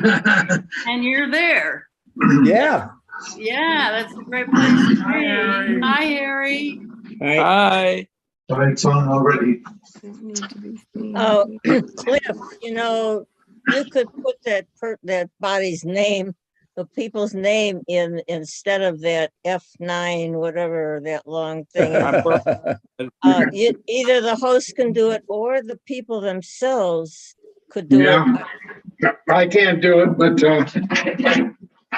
And you're there. Yeah. Yeah, that's a great place to be. Hi, Harry. Hi. But it's on already. Oh, Cliff, you could put that body's name, the people's name instead of that F9, whatever that long thing. Either the host can do it or the people themselves could do it. I can't do it, but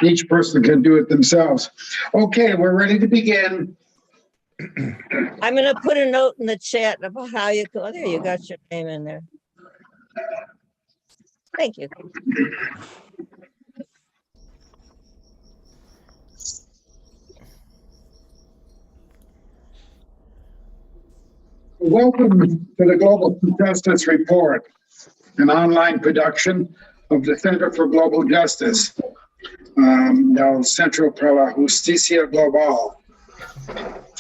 each person can do it themselves. Okay, we're ready to begin. I'm going to put a note in the chat about how you go. There, you got your name in there. Thank you. Welcome to the Global Justice Report, an online production of the Center for Global Justice, del Centro para la Justicia Global.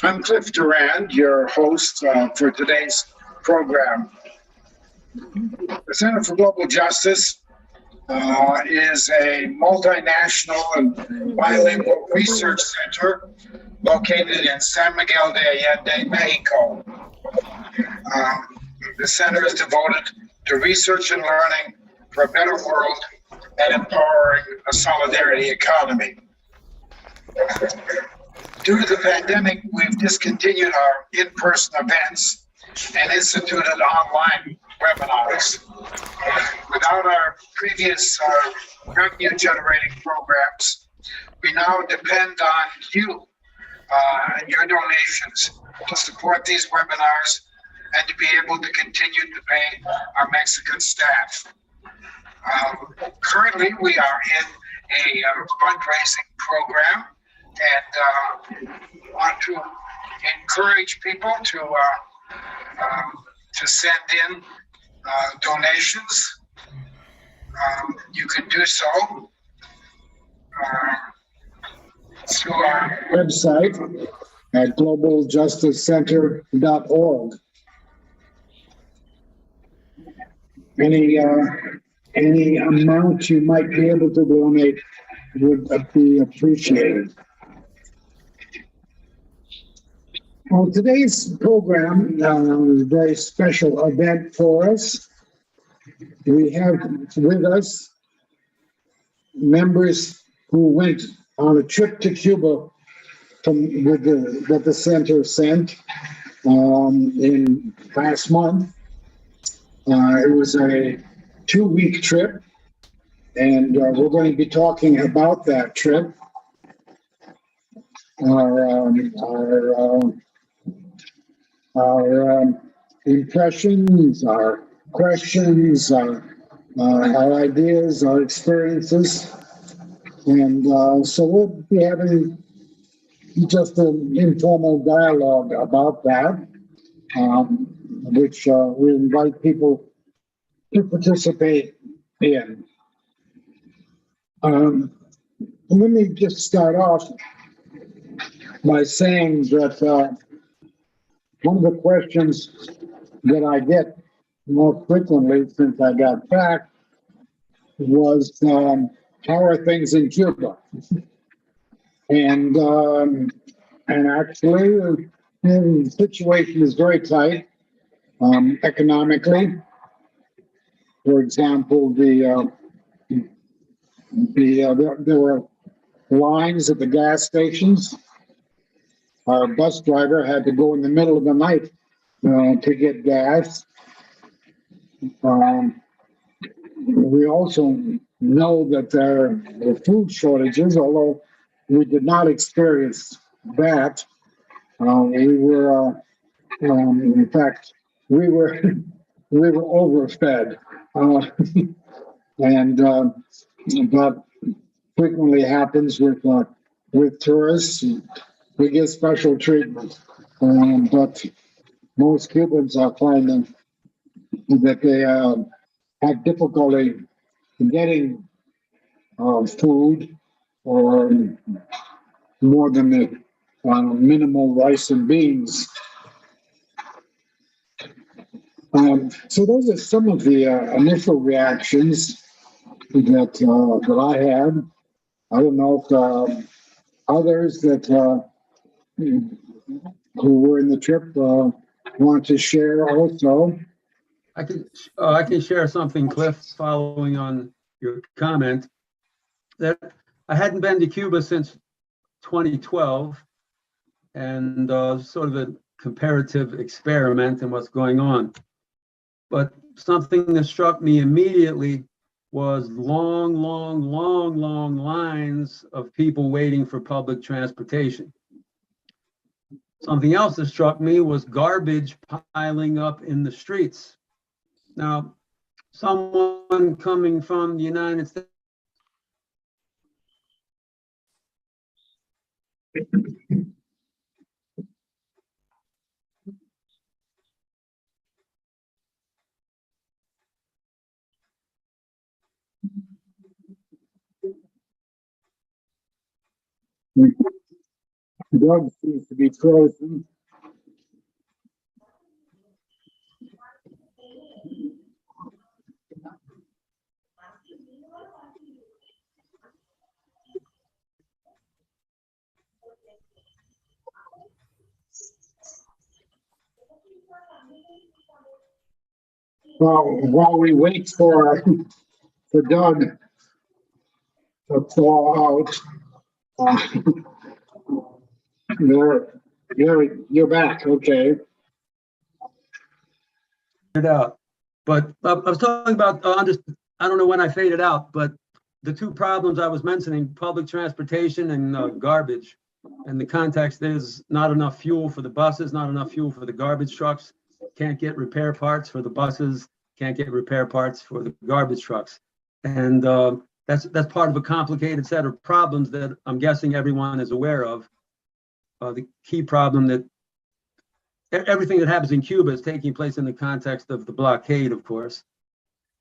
I'm Cliff Durand, your host for today's program. The Center for Global Justice is a multinational and bilingual research center located in San Miguel de Allende, Mexico. The center is devoted to research and learning for a better world and empowering a solidarity economy. Due to the pandemic, we've discontinued our in-person events and instituted online webinars. Without our previous revenue-generating programs, we now depend on you and your donations to support these webinars and to be able to continue to pay our Mexican staff. Currently, we are in a fundraising program and want to encourage people to send in donations. You can do so through our website at globaljusticecenter.org. Any amount you might be able to donate would be appreciated. Well, today's program is a very special event for us. We have with us members who went on a trip to Cuba that the center sent in last month. It was a 2-week trip, and we're going to be talking about that trip. Our impressions, our questions, our ideas, our experiences, and so we'll be having just an informal dialogue about that, which we invite people to participate in. Let me just start off by saying that one of the questions that I get more frequently since I got back was, how are things in Cuba? And actually, the situation is very tight economically. For example, there were lines at the gas stations. Our bus driver had to go in the middle of the night to get gas. We also know that there are food shortages, although we did not experience that. We were, in fact, we were overfed, and that frequently happens with tourists. We get special treatment, but most Cubans are finding that they have difficulty getting food or more than the minimal rice and beans. So those are some of the initial reactions. that I had. I don't know if others that who were in the trip want to share also. I can share something, Cliff, following on your comment, that I hadn't been to Cuba since 2012, and sort of a comparative experiment in what's going on. But something that struck me immediately was long lines of people waiting for public transportation. Something else that struck me was garbage piling up in the streets. Now, someone coming from the United States Doug seems to be frozen. Well, while we wait for Doug to thaw out, you're back. Okay. it out. But I was talking about, I don't know when I faded out, but the two problems I was mentioning, public transportation and garbage. And the context is not enough fuel for the buses, not enough fuel for the garbage trucks, can't get repair parts for the buses, can't get repair parts for the garbage trucks. And that's part of a complicated set of problems that I'm guessing everyone is aware of. The key problem that everything that happens in Cuba is taking place in the context of the blockade, of course.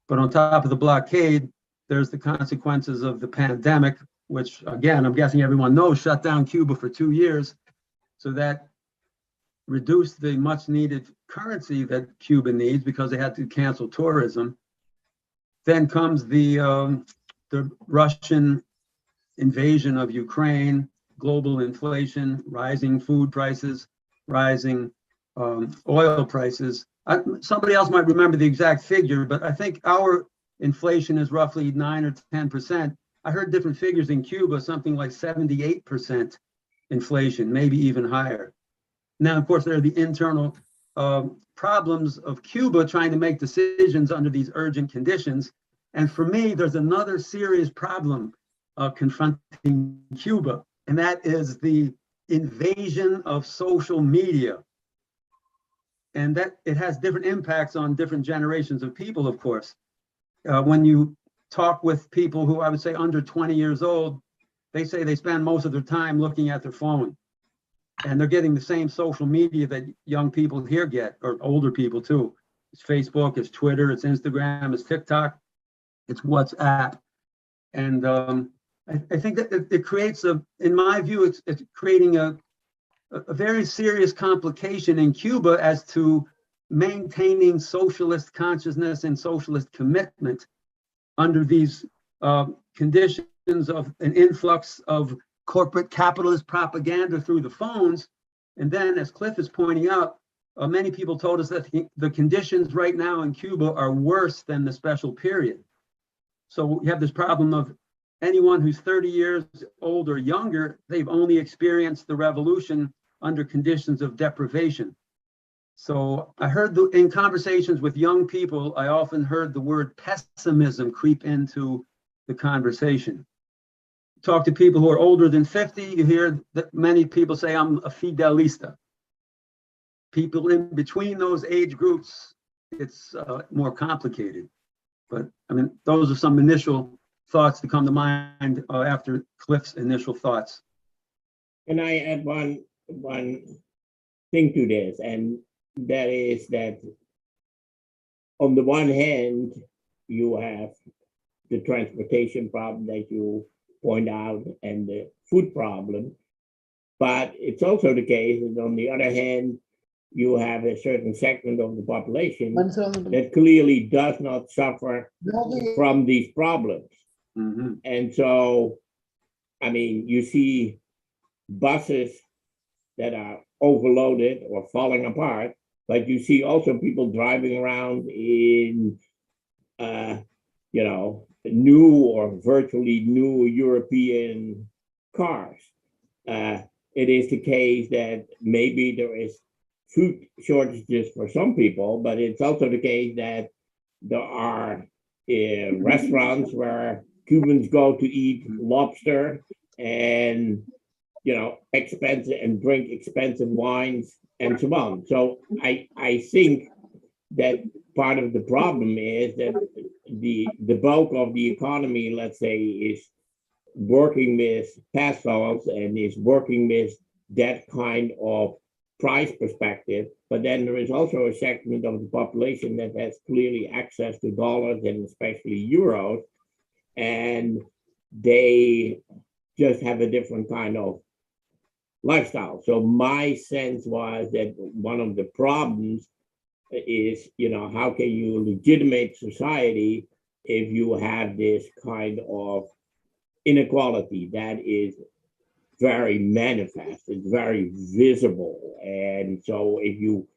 But on top of the blockade, there's the consequences of the pandemic, which again, I'm guessing everyone knows, shut down Cuba for 2 years. So that reduced the much needed currency that Cuba needs because they had to cancel tourism. Then comes the Russian invasion of Ukraine, global inflation, rising food prices, rising oil prices. Somebody else might remember the exact figure, but I think our inflation is roughly 9 or 10%. I heard different figures in Cuba, something like 78% inflation, maybe even higher. Now, of course, there are the internal problems of Cuba trying to make decisions under these urgent conditions. And for me, there's another serious problem confronting Cuba, and that is the invasion of social media. And that it has different impacts on different generations of people, of course. When you talk with people who I would say under 20 years old, they say they spend most of their time looking at their phone. And they're getting the same social media that young people here get, or older people too. It's Facebook, it's Twitter, it's Instagram, it's TikTok, it's WhatsApp. And I think that it creates in my view, it's creating a very serious complication in Cuba as to maintaining socialist consciousness and socialist commitment under these conditions of an influx of corporate capitalist propaganda through the phones. And then, as Cliff is pointing out, many people told us that the conditions right now in Cuba are worse than the special period. So you have this problem of anyone who's 30 years old or younger, they've only experienced the revolution under conditions of deprivation. So I heard in conversations with young people, I often heard the word pessimism creep into the conversation. Talk to people who are older than 50, you hear that many people say, I'm a fidelista. People in between those age groups, it's more complicated. But I mean, those are some initial thoughts to come to mind after Cliff's initial thoughts. Can I add one thing to this? And that is that on the one hand, you have the transportation problem that you point out and the food problem. But it's also the case that on the other hand, you have a certain segment of the population that clearly does not suffer from these problems. Mhm. And so, I mean, you see buses that are overloaded or falling apart, but you see also people driving around in, new or virtually new European cars. It is the case that maybe there is food shortages for some people, but it's also the case that there are restaurants where Cubans go to eat lobster and expensive and drink expensive wines and so on. So I think that part of the problem is that the bulk of the economy, let's say, is working with pesos and is working with that kind of price perspective. But then there is also a segment of the population that has clearly access to dollars and especially euros, and they just have a different kind of lifestyle. So my sense was that one of the problems is, how can you legitimate society if you have this kind of inequality that is very manifest, it's very visible. And so if you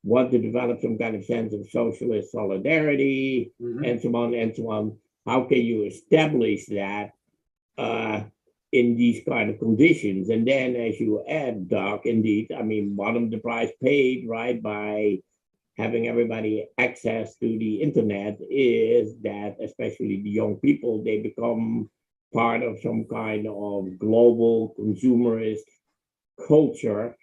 want to develop some kind of sense of socialist solidarity and so on, how can you establish that in these kind of conditions? And then as you add, Doc, indeed, I mean, one of the price paid, right, by having everybody access to the internet is that especially the young people, they become part of some kind of global consumerist culture.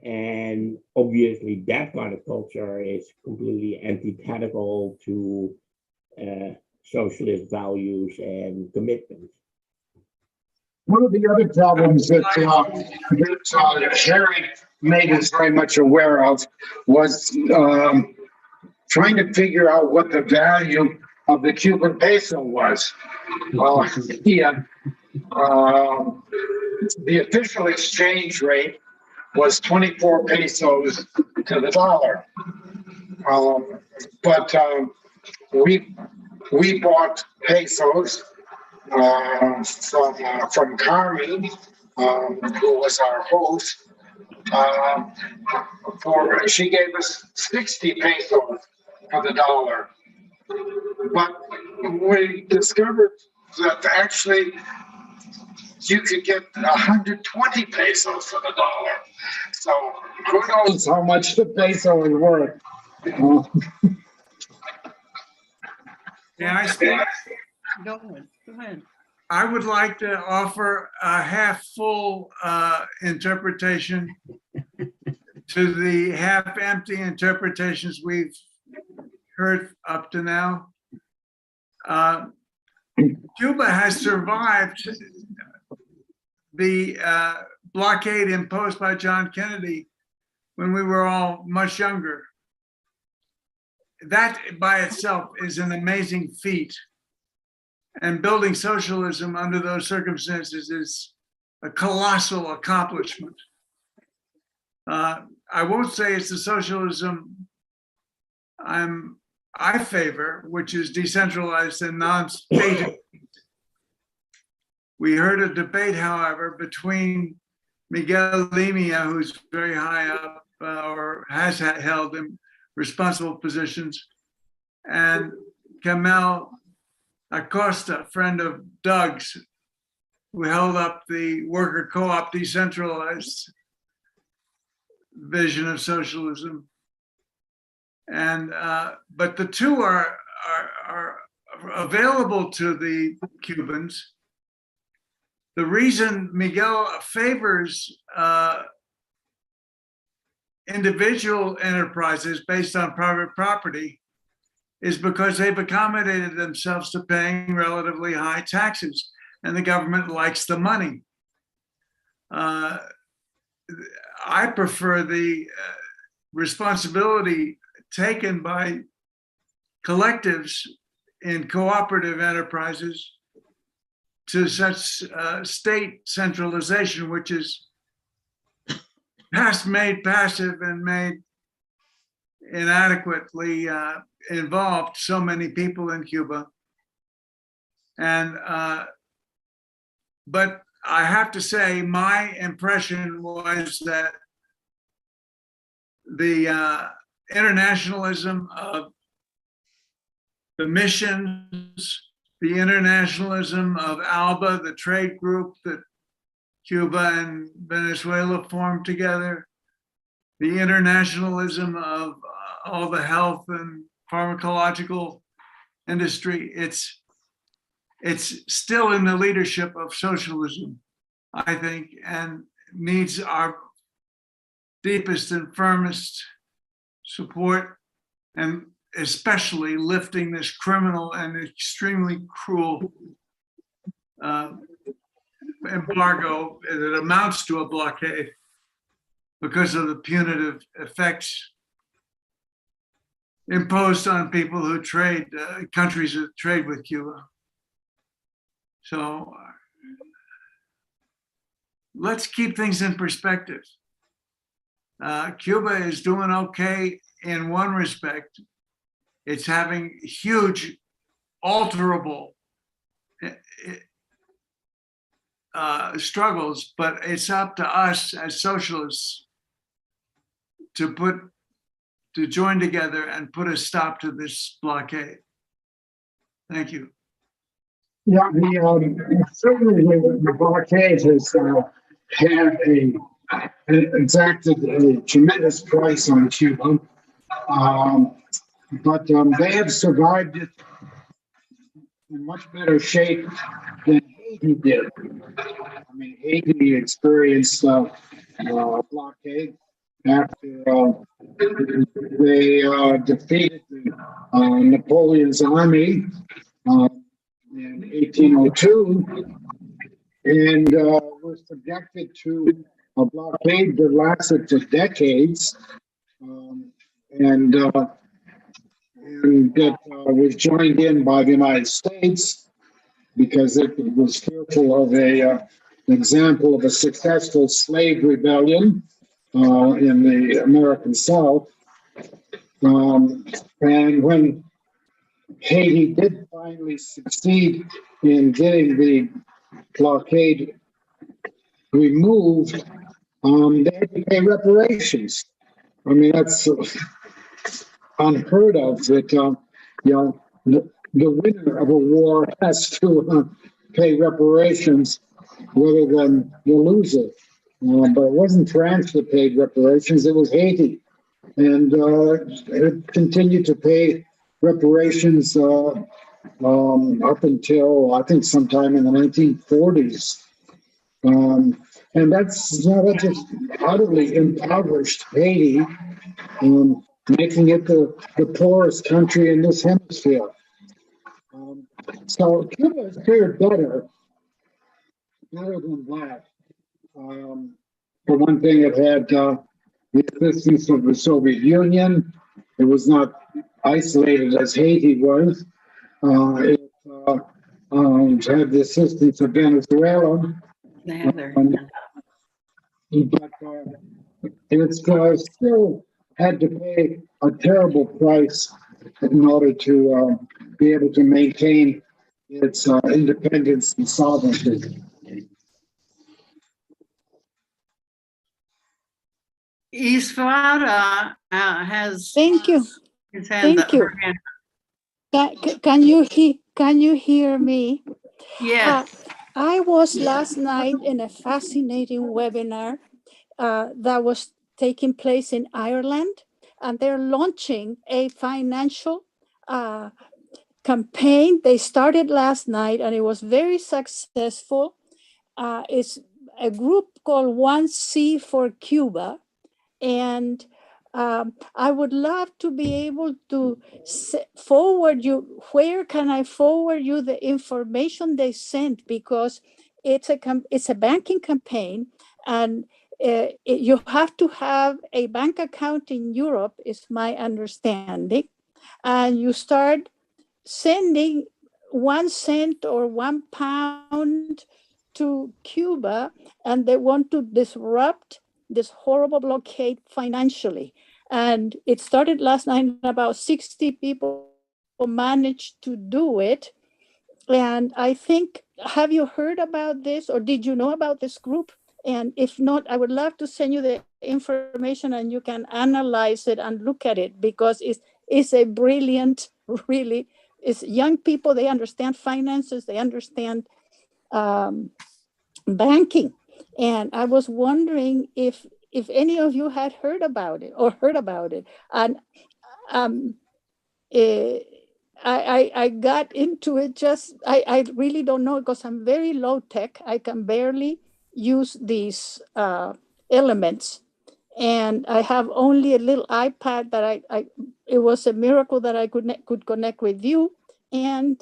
And obviously that kind of culture is completely antithetical to socialist values and commitments. One of the other problems that Harry made us very much aware of was trying to figure out what the value of the Cuban peso was. The official exchange rate was 24 pesos to the dollar. But we bought pesos from Carmen, who was our host. She gave us 60 pesos for the dollar. But we discovered that actually you could get 120 pesos for the dollar. So who knows how much the peso is worth? May I speak? Go ahead. I would like to offer a half full interpretation to the half empty interpretations we've heard up to now. Cuba has survived the blockade imposed by John Kennedy when we were all much younger. That by itself is an amazing feat. And building socialism under those circumstances is a colossal accomplishment. I won't say it's the socialism I favor, which is decentralized and non-state. We heard a debate, however, between Miguel Limia, who's very high up or has held responsible positions, and Kamel Acosta, friend of Doug's, who held up the worker co-op decentralized vision of socialism. And but the two are available to the Cubans. The reason Miguel favors individual enterprises based on private property is because they've accommodated themselves to paying relatively high taxes, and the government likes the money. I prefer the responsibility taken by collectives in cooperative enterprises to such state centralization, which is made passive and made inadequately involved so many people in Cuba. And, but I have to say, my impression was that the internationalism of the missions, the internationalism of ALBA, the trade group that Cuba and Venezuela formed together, the internationalism of all the health and pharmacological industry, it's still in the leadership of socialism, I think, and needs our deepest and firmest support, and especially lifting this criminal and extremely cruel embargo that amounts to a blockade because of the punitive effects imposed on people who trade, countries that trade with Cuba. So let's keep things in perspective. Cuba is doing okay in one respect. It's having huge alterable struggles, but it's up to us as socialists to join together and put a stop to this blockade. Thank you. Yeah, certainly the blockade has had exacted a tremendous price on Cuba, but they have survived it in much better shape than Haiti did. I mean, Haiti experienced blockade after they defeated Napoleon's army in 1802, and was subjected to a blockade that lasted for decades, and that was joined in by the United States because it was fearful of an example of a successful slave rebellion in the American South. And when Haiti did finally succeed in getting the blockade removed, they had to pay reparations. I mean, that's unheard of that, the winner of a war has to pay reparations rather than the loser. But it wasn't France that paid reparations, it was Haiti. And it continued to pay reparations up until I think sometime in the 1940s. And that just utterly impoverished Haiti, making it the poorest country in this hemisphere. So Cuba has fared better than that. For one thing, it had the assistance of the Soviet Union. It was not isolated as Haiti was. It had the assistance of Venezuela. But it's still had to pay a terrible price in order to be able to maintain its independence and sovereignty. Isfara has. Thank you. His hand Thank you. Can you hear me? Yes. I was last night in a fascinating webinar that was taking place in Ireland, and they're launching a financial campaign. They started last night, and it was very successful. It's a group called 1C for Cuba, and I would love to be able to forward you. Where can I forward you the information they sent? Because it's a banking campaign, and you have to have a bank account in Europe, is my understanding, and you start sending 1 cent or £1 to Cuba, and they want to disrupt this horrible blockade financially. And it started last night, about 60 people managed to do it. And I think, have you heard about this, or did you know about this group? And if not, I would love to send you the information and you can analyze it and look at it, because it's a brilliant, really, it's young people, they understand finances, they understand banking. And I was wondering if any of you had heard about it. And I got into it just, I really don't know, because I'm very low tech. I can barely use these elements. And I have only a little iPad that it was a miracle that I could connect with you. And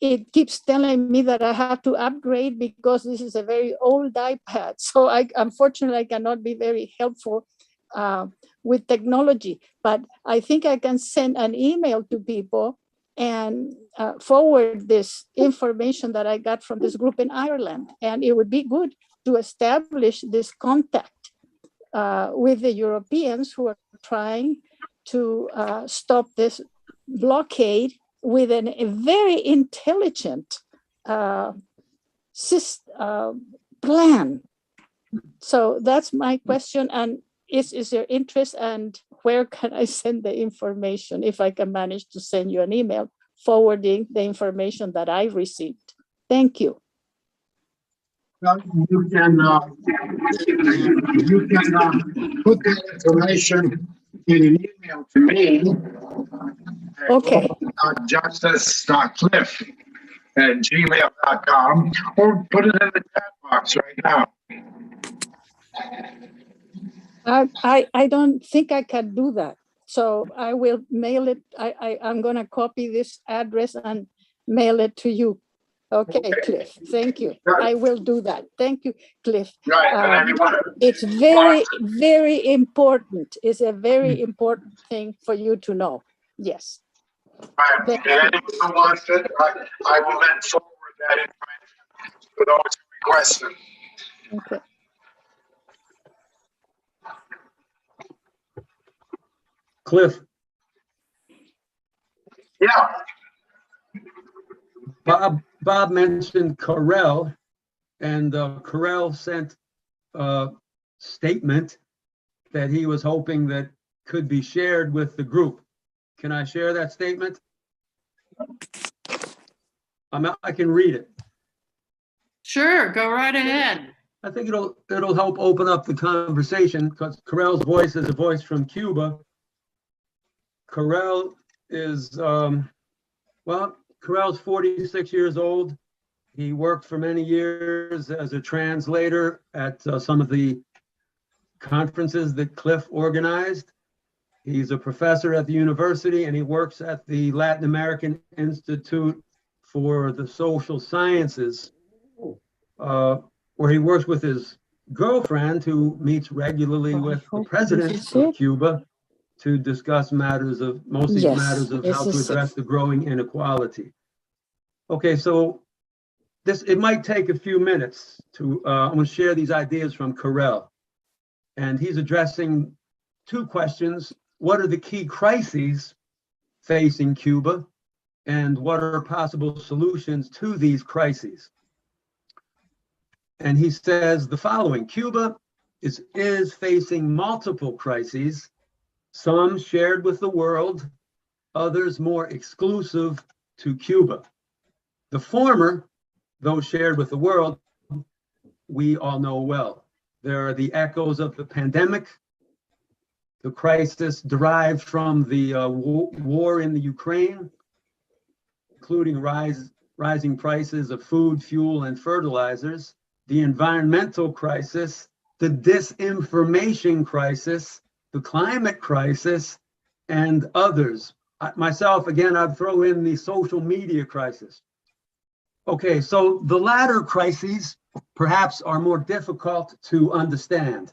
it keeps telling me that I have to upgrade because this is a very old iPad. So unfortunately, I cannot be very helpful with technology, but I think I can send an email to people and forward this information that I got from this group in Ireland. And it would be good to establish this contact with the Europeans who are trying to stop this blockade with a very intelligent plan. So that's my question. And is there interest, and where can I send the information if I can manage to send you an email forwarding the information that I received? Thank you. You can put the information in an email to me. Okay. Justice.cliff@gmail.com, or put it in the chat box right now. I don't think I can do that. So I will mail it. I'm going to copy this address and mail it to you. Okay, Cliff. Thank you. I will do that. Thank you, Cliff. It's very, very important. It's a very important thing for you to know. Yes. And anyone who wants it, I will then forward that information to those who request it. Okay. Cliff, Yeah. Bob mentioned Carell, and Carell sent a statement that he was hoping that could be shared with the group. Can I share that statement? I can read it. Sure, go right ahead. I think it'll help open up the conversation, because Carell's voice is a voice from Cuba. Carell is, Carell's 46 years old. He worked for many years as a translator at some of the conferences that Cliff organized. He's a professor at the university, and he works at the Latin American Institute for the Social Sciences, where he works with his girlfriend, who meets regularly with the president of Cuba to discuss matters of how to address the growing inequality. Okay, so it might take a few minutes to, I'm going to share these ideas from Carell. And he's addressing two questions. What are the key crises facing Cuba? And what are possible solutions to these crises? And he says the following: Cuba is facing multiple crises, some shared with the world, others more exclusive to Cuba. The former, those shared with the world, we all know well. There are the echoes of the pandemic, the crisis derived from the war in the Ukraine, including rising prices of food, fuel, and fertilizers, the environmental crisis, the disinformation crisis, the climate crisis, and others. Myself, again, I'd throw in the social media crisis. Okay, so the latter crises perhaps are more difficult to understand.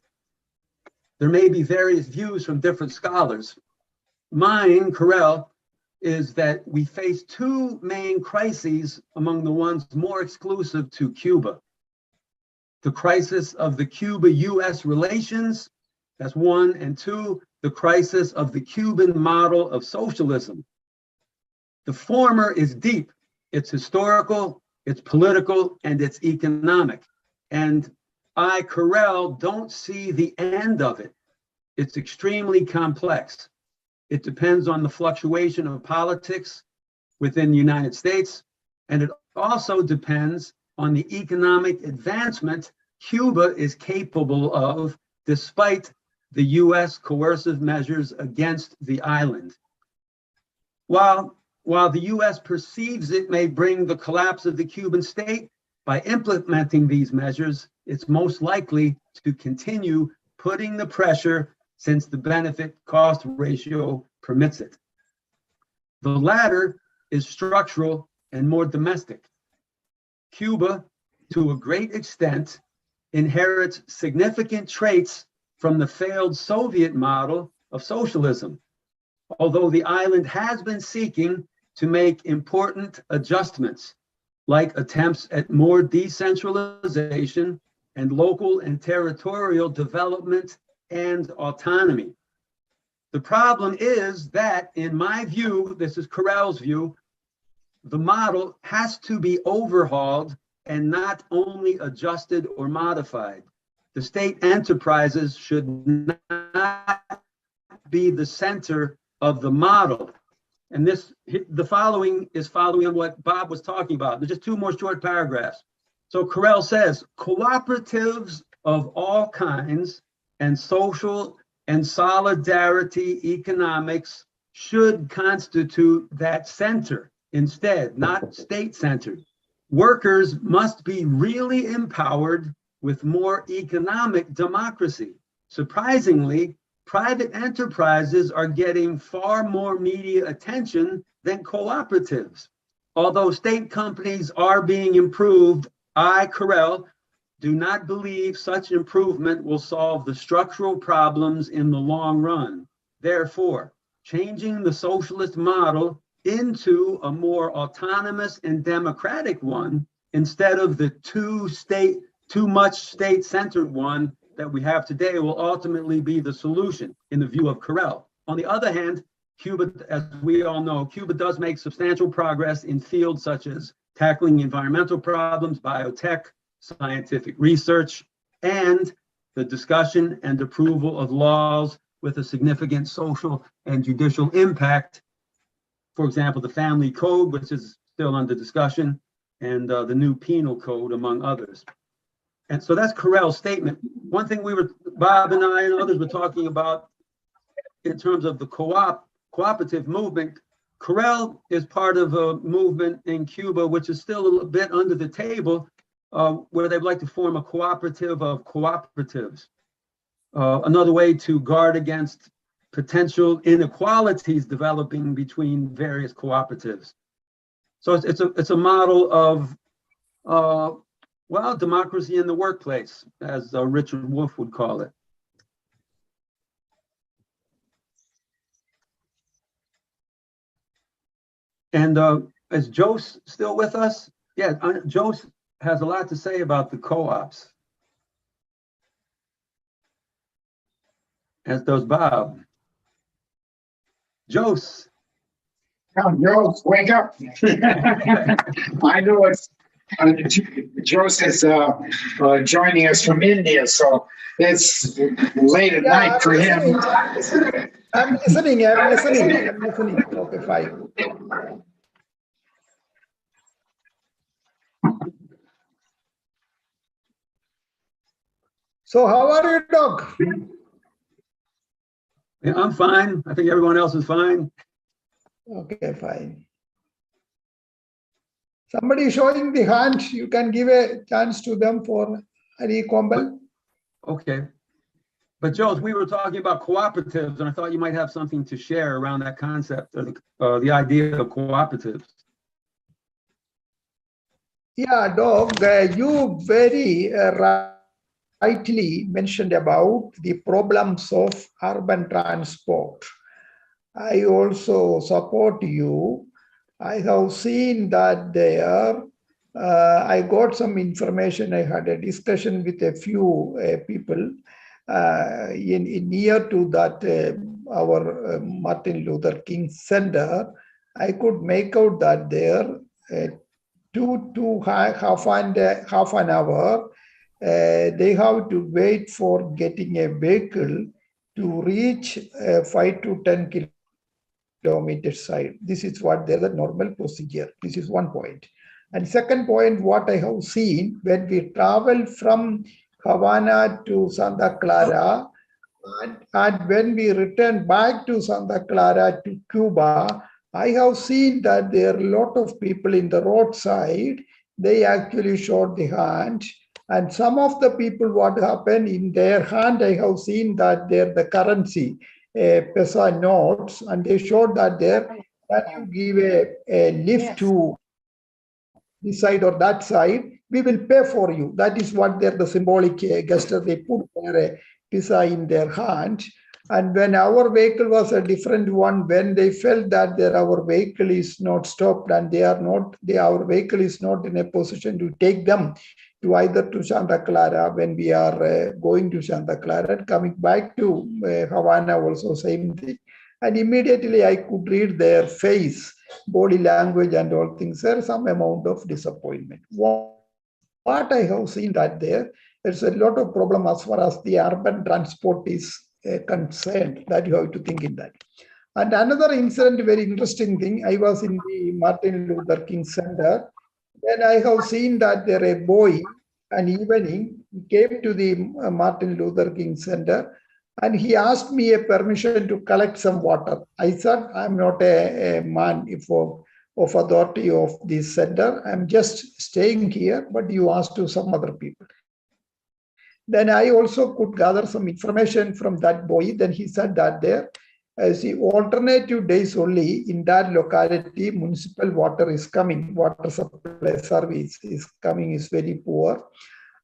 There may be various views from different scholars. Mine, Carell, is that we face two main crises among the ones more exclusive to Cuba. The crisis of the Cuba-US relations, that's one, and two, the crisis of the Cuban model of socialism. The former is deep. It's historical, it's political, and it's economic. And I, Carell, don't see the end of it. It's extremely complex. It depends on the fluctuation of politics within the United States, and it also depends on the economic advancement Cuba is capable of, despite the US coercive measures against the island. While the US perceives it may bring the collapse of the Cuban state, by implementing these measures, it's most likely to continue putting the pressure since the benefit-cost ratio permits it. The latter is structural and more domestic. Cuba, to a great extent, inherits significant traits from the failed Soviet model of socialism, although the island has been seeking to make important adjustments, like attempts at more decentralization and local and territorial development and autonomy. The problem is that, in my view, this is Carell's view, the model has to be overhauled and not only adjusted or modified. The state enterprises should not be the center of the model. And the following is following on what Bob was talking about. There's just two more short paragraphs. So Carell says, cooperatives of all kinds and social and solidarity economics should constitute that center instead, not state-centered. Workers must be really empowered with more economic democracy. Surprisingly, private enterprises are getting far more media attention than cooperatives. Although state companies are being improved, I, Carell, do not believe such improvement will solve the structural problems in the long run. Therefore, changing the socialist model into a more autonomous and democratic one, instead of the too much state-centered one that we have today, will ultimately be the solution in the view of Carell. On the other hand, Cuba, as we all know, Cuba does make substantial progress in fields such as tackling environmental problems, biotech, scientific research, and the discussion and approval of laws with a significant social and judicial impact. For example, the family code, which is still under discussion, and the new penal code, among others. And so that's Carell's statement. One thing Bob and I and others were talking about in terms of the cooperative movement, Carell is part of a movement in Cuba, which is still a little bit under the table, where they'd like to form a cooperative of cooperatives. Another way to guard against potential inequalities developing between various cooperatives. So it's a model of, well, democracy in the workplace, as Richard Wolff would call it. And is Joe still with us? Yeah, Joe has a lot to say about the co-ops, as does Bob. Jose. Come, Joe, wake up. I know it's, Jose is joining us from India, so it's late at night for him. I'm listening. Okay, fine. So how are you, Doc? Yeah, I'm fine. I think everyone else is fine. Okay, fine. Somebody showing the hand, you can give a chance to them for Hari Kombal. Okay. But Joe, we were talking about cooperatives, and I thought you might have something to share around that concept, or the idea of cooperatives. Yeah, Doc, you very rightly mentioned about the problems of urban transport. I also support you. I have seen that there. I got some information. I had a discussion with a few people in near to that our Martin Luther King Center. I could make out that there, half an hour, they have to wait for getting a vehicle to reach 5 to 10 kilometers side. This is what the normal procedure. This is one point. And second point, what I have seen when we travel from Havana to Santa Clara, and when we return back to Santa Clara to Cuba, I have seen that there are a lot of people in the roadside. They actually showed the hand. And some of the people, what happened in their hand, I have seen that they're the currency, peso notes, and they showed that there, that you give a lift to this side or that side, we will pay for you. That is what they're the symbolic gesture. They put their pizza in their hand. And when our vehicle was a different one, when they felt that our vehicle is not stopped and our vehicle is not in a position to take them to either to Santa Clara when we are going to Santa Clara and coming back to Havana, also same thing. And immediately I could read their face, body language and all things. There's some amount of disappointment. What I have seen that there's a lot of problem as far as the urban transport is concerned, that you have to think in that. And another incident, very interesting thing, I was in the Martin Luther King Center. Then I have seen that there a boy, an evening, came to the Martin Luther King Center and he asked me a permission to collect some water. I said, I'm not a man of authority of this center. I'm just staying here, but you asked to some other people. Then I also could gather some information from that boy. Then he said that there, see, alternative days only in that locality, municipal water is coming, water supply service is coming, is very poor.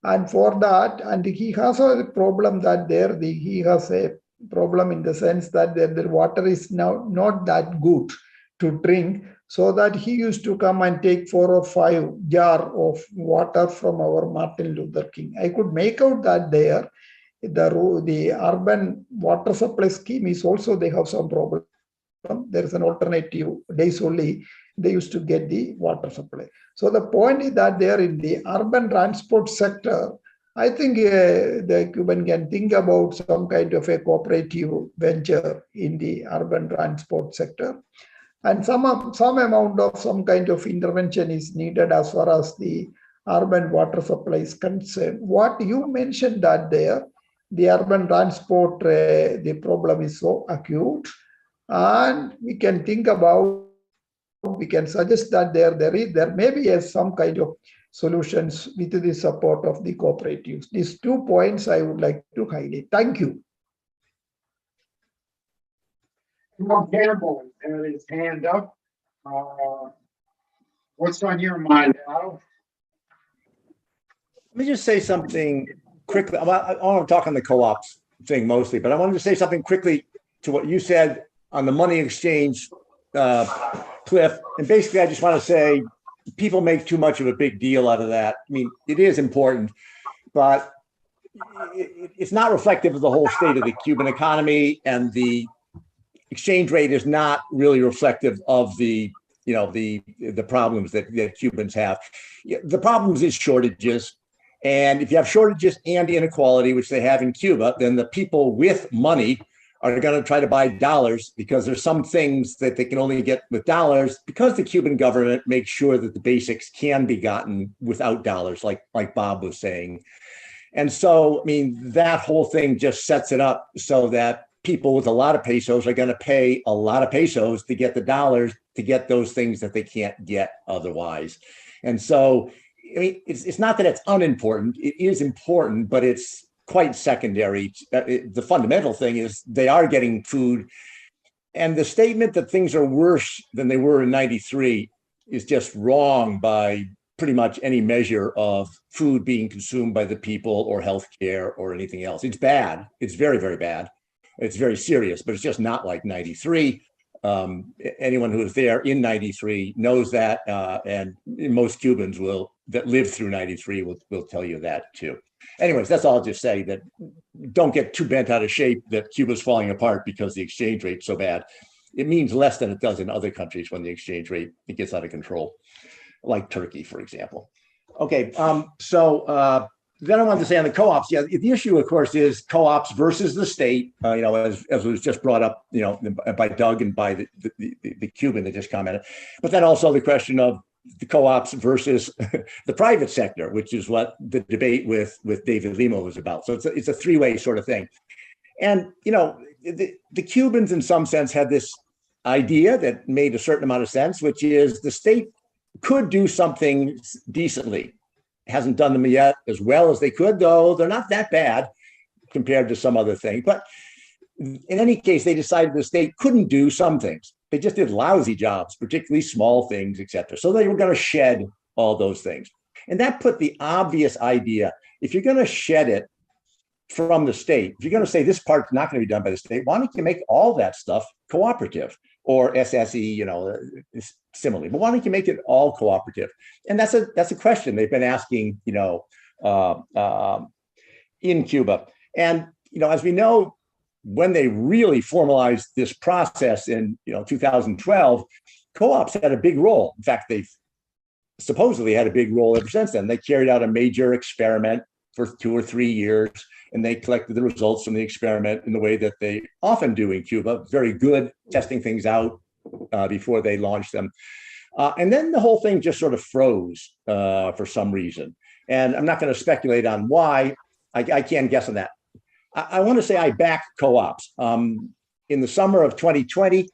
And for that, and he has a problem that he has a problem in the sense that the water is now not that good to drink, so that he used to come and take 4 or 5 jar of water from our Martin Luther King. I could make out that there, the urban water supply scheme is also, they have some problem. There is an alternative days only they used to get the water supply. So the point is that they are in the urban transport sector. I think the Cuban can think about some kind of a cooperative venture in the urban transport sector. And some amount of some kind of intervention is needed as far as the urban water supply is concerned. What you mentioned that there, the urban transport, the problem is so acute, and we can think about, we can suggest that there may be some kind of solutions with the support of the cooperatives. These 2 points I would like to highlight. Thank you. Campbell had his hand up. What's on your mind, Al? Let me just say something quickly. I want to talk on the co-ops thing mostly, but I wanted to say something quickly to what you said on the money exchange, Cliff. And basically, I just want to say people make too much of a big deal out of that. I mean, it is important, but it's not reflective of the whole state of the Cuban economy, and the exchange rate is not really reflective of the problems that Cubans have. The problems is shortages. And if you have shortages and inequality, which they have in Cuba, then the people with money are going to try to buy dollars, because there's some things that they can only get with dollars, because the Cuban government makes sure that the basics can be gotten without dollars, like Bob was saying. And so, I mean, that whole thing just sets it up so that people with a lot of pesos are going to pay a lot of pesos to get the dollars to get those things that they can't get otherwise. And so, I mean, it's not that it's unimportant. It is important, but it's quite secondary. The fundamental thing is they are getting food. And the statement that things are worse than they were in '93 is just wrong by pretty much any measure of food being consumed by the people or healthcare or anything else. It's bad. It's very, very bad. It's very serious, but it's just not like '93. Anyone who was there in '93 knows that, and most Cubans that lived through '93 will tell you that too. Anyways, that's all I'll just say, that don't get too bent out of shape that Cuba's falling apart because the exchange rate's so bad. it means less than it does in other countries when the exchange rate it gets out of control, like Turkey, for example. Okay, then I wanted to say on the co-ops, yeah, the issue, of course, is co-ops versus the state, as was just brought up, by Doug and by the Cuban that just commented. But then also the question of the co-ops versus the private sector, which is what the debate with David Lima was about. So it's a three-way sort of thing. And, the Cubans, in some sense, had this idea that made a certain amount of sense, which is the state could do something decently. Hasn't done them yet as well as they could, though they're not that bad compared to some other things. But in any case, they decided the state couldn't do some things. They just did lousy jobs, particularly small things, etc. So they were going to shed all those things. And that put the obvious idea, if you're going to shed it from the state, if you're going to say this part's not going to be done by the state, why don't you make all that stuff cooperative or SSE, similarly, but why don't you make it all cooperative? And that's a question they've been asking, in Cuba. And, as we know, when they really formalized this process in, 2012, co-ops had a big role. In fact, they've supposedly had a big role ever since then. They carried out a major experiment for 2 or 3 years, and they collected the results from the experiment in the way that they often do in Cuba, very good, testing things out before they launched them. And then the whole thing just sort of froze for some reason. And I'm not going to speculate on why. I can't guess on that. I want to say I back co-ops. In the summer of 2020,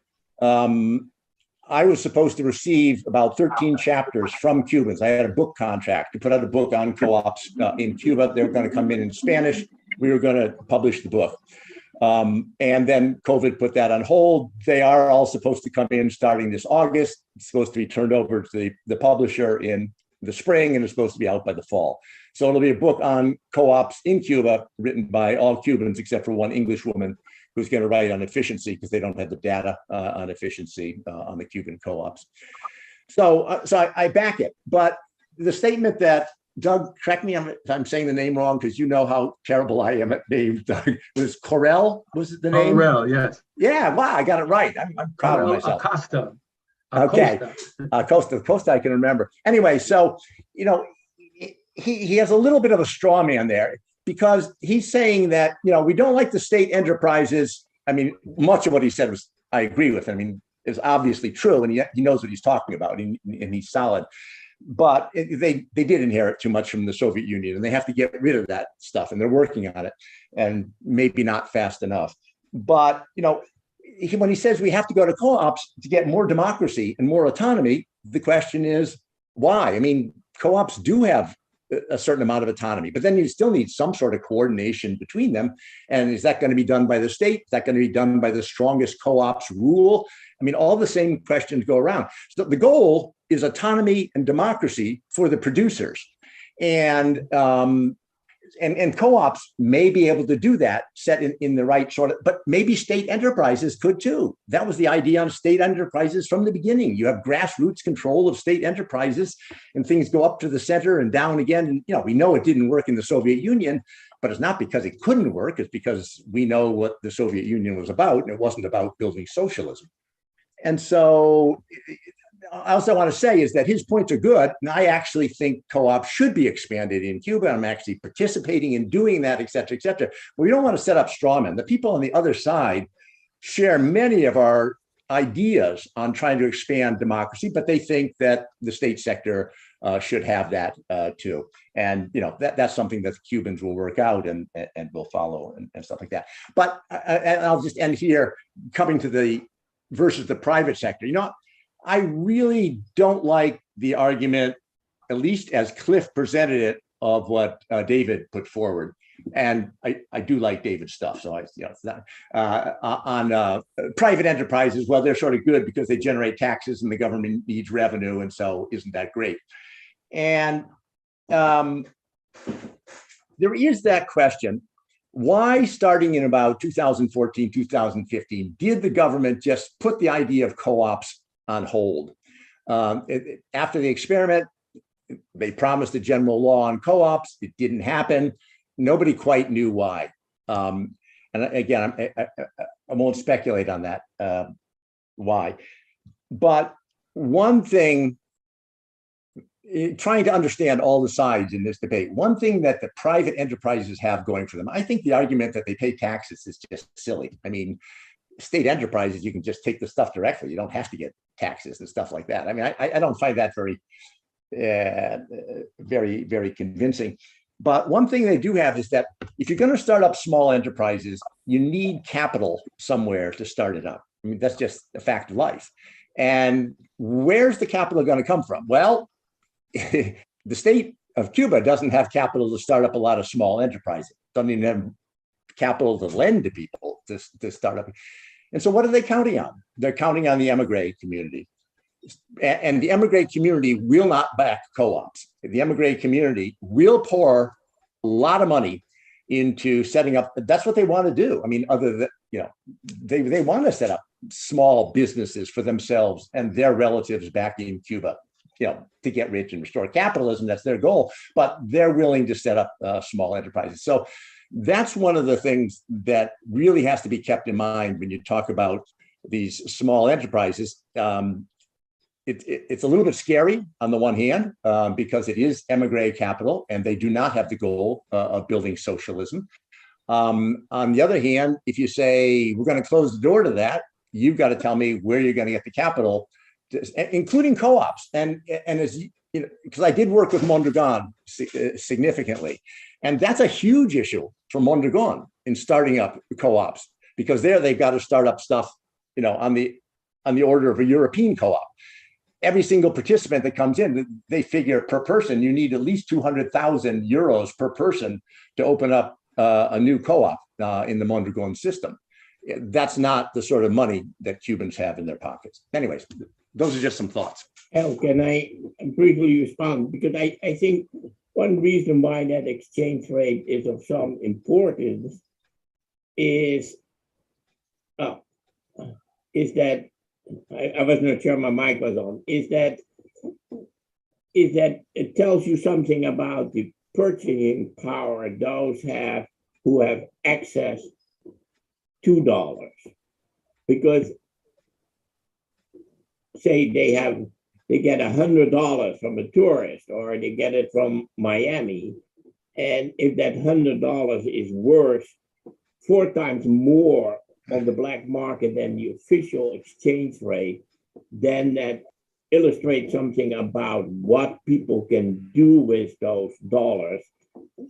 I was supposed to receive about 13 chapters from Cubans. I had a book contract to put out a book on co-ops in Cuba. They were going to come in Spanish. We were going to publish the book. And then COVID put that on hold. They are all supposed to come in starting this August. It's supposed to be turned over to the publisher in the spring, and it's supposed to be out by the fall. So it'll be a book on co-ops in Cuba, written by all Cubans except for one English woman who's going to write on efficiency because they don't have the data on efficiency on the Cuban co-ops. So I back it. But the statement that Doug, correct me if I'm saying the name wrong, because you know how terrible I am at names, Doug. Was Corell, was it the name? Corell, yes. Yeah, wow, I got it right. I'm proud of myself. Acosta. Okay, Costa, I can remember. Anyway, so, he has a little bit of a straw man there because he's saying that, we don't like the state enterprises. I mean, much of what he said was, I agree with. I mean, is obviously true, and he knows what he's talking about, and he's solid. But they did inherit too much from the Soviet Union, and they have to get rid of that stuff, and they're working on it, and maybe not fast enough. But, when he says we have to go to co-ops to get more democracy and more autonomy, the question is why? I mean, co-ops do have a certain amount of autonomy, but then you still need some sort of coordination between them. And is that going to be done by the state? Is that going to be done by the strongest co-ops rule? I mean, all the same questions go around. So the goal is autonomy and democracy for the producers. And co-ops may be able to do that, set in the right sort of, but maybe state enterprises could too. That was the idea on state enterprises from the beginning. You have grassroots control of state enterprises, and things go up to the center and down again. And, we know it didn't work in the Soviet Union, but it's not because it couldn't work. It's because we know what the Soviet Union was about, and it wasn't about building socialism. And so I also want to say is that his points are good. And I actually think co-ops should be expanded in Cuba. I'm actually participating in doing that, et cetera, et cetera. But we don't want to set up straw men. The people on the other side share many of our ideas on trying to expand democracy, but they think that the state sector should have that too. And, that's something that the Cubans will work out and will follow and stuff like that. But and I'll just end here, coming to the versus the private sector. I really don't like the argument, at least as Cliff presented it, of what David put forward. And I do like David's stuff. So it's not, on private enterprises, well, they're sort of good because they generate taxes and the government needs revenue. And so isn't that great? And there is that question. Why, starting in about 2014, 2015, did the government just put the idea of co-ops on hold? After the experiment, they promised a general law on co-ops. It didn't happen. Nobody quite knew why. And again, I won't speculate on that. why. But one thing, trying to understand all the sides in this debate, one thing that the private enterprises have going for them, I think the argument that they pay taxes is just silly. I mean, state enterprises, you can just take the stuff directly. You don't have to get taxes and stuff like that. I mean, I don't find that very convincing. But one thing they do have is that if you're going to start up small enterprises, you need capital somewhere to start it up. I mean, that's just a fact of life. And where's the capital going to come from? Well, the state of Cuba doesn't have capital to start up a lot of small enterprises. Doesn't even have capital to lend to people to start up. And so what are they counting on? They're counting on the emigre community. And the emigre community will not back co-ops. The emigre community will pour a lot of money into setting up. That's what they want to do. I mean, other than, they want to set up small businesses for themselves and their relatives back in Cuba, to get rich and restore capitalism. That's their goal, but they're willing to set up small enterprises. So that's one of the things that really has to be kept in mind when you talk about these small enterprises. It's a little bit scary on the one hand, because it is emigre capital and they do not have the goal of building socialism. On the other hand, if you say we're going to close the door to that, you've got to tell me where you're going to get the capital, including co-ops. And as because I did work with Mondragon significantly, and that's a huge issue for Mondragon in starting up co-ops, because they've got to start up stuff, on the order of a European co-op. Every single participant that comes in, they figure per person, you need at least 200,000 euros per person to open up a new co-op in the Mondragon system. That's not the sort of money that Cubans have in their pockets. Anyways, those are just some thoughts. Al, can I briefly respond? Because I think one reason why that exchange rate is of some importance is that I was not sure my mic was on, is that it tells you something about the purchasing power those who have access to dollars. Because say they get $100 from a tourist, or they get it from Miami, and if that $100 is worth 4 times more on the black market than the official exchange rate, then that illustrates something about what people can do with those dollars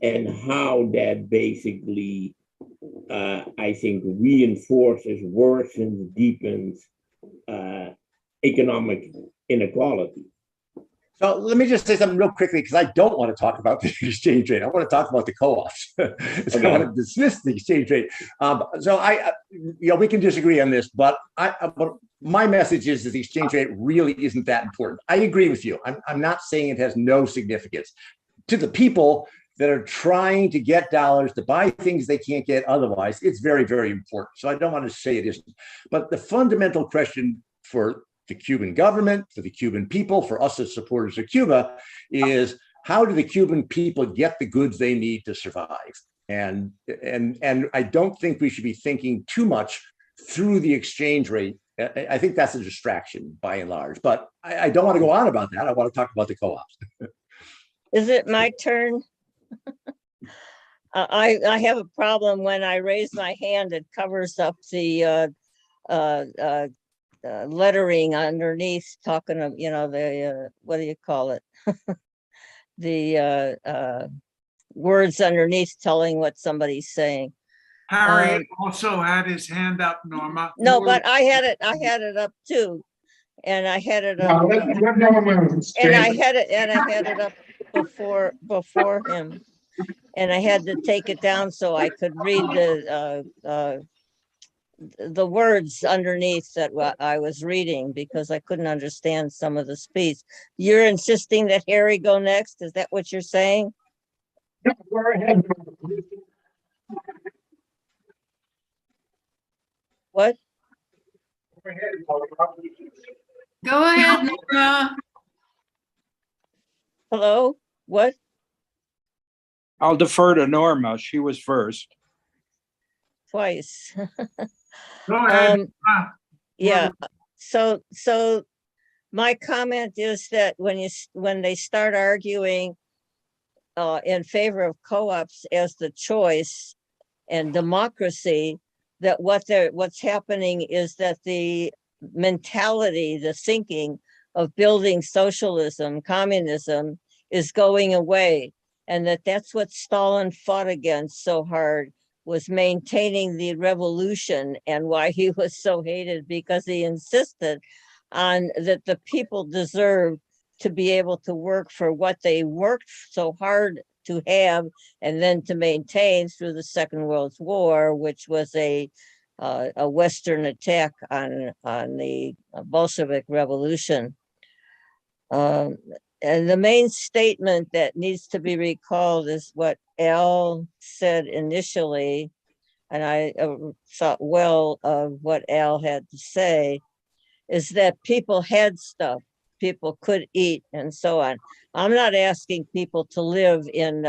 and how that basically, I think, reinforces, worsens, deepens economic inequality. So let me just say something real quickly, because I don't want to talk about the exchange rate. I want to talk about the co-ops. So okay. I want to dismiss the exchange rate. We can disagree on this, but my message is that the exchange rate really isn't that important. I agree with you. I'm not saying it has no significance. To the people that are trying to get dollars to buy things they can't get otherwise, it's very, very important. So I don't want to say it isn't. But the fundamental question for the Cuban government, for the Cuban people, for us as supporters of Cuba, is how do the Cuban people get the goods they need to survive? And I don't think we should be thinking too much through the exchange rate. I think that's a distraction by and large, but I don't want to go on about that. I want to talk about the co-ops. Is it my turn? I have a problem when I raise my hand, it covers up the lettering underneath, talking of, the what do you call it? The words underneath telling what somebody's saying. Harry also had his hand up, Norma. No, but I had it up too. And I had it up. And I had it up before him. And I had to take it down so I could read the words underneath that I was reading, because I couldn't understand some of the speech. You're insisting that Harry go next? Is that what you're saying? Yeah, go ahead. What? Go ahead, Nora. Hello? What? I'll defer to Norma. She was first. Twice. Go ahead. Yeah. So my comment is that when they start arguing in favor of co-ops as the choice and democracy, that what's happening is that the mentality, the thinking of building socialism, communism is going away, and that's what Stalin fought against so hard, was maintaining the revolution, and why he was so hated, because he insisted on that the people deserve to be able to work for what they worked so hard to have and then to maintain through the Second World War, which was a Western attack on the Bolshevik Revolution. And the main statement that needs to be recalled is what Al said initially, and I thought well of what Al had to say, is that people had stuff, people could eat, and so on. I'm not asking people to live in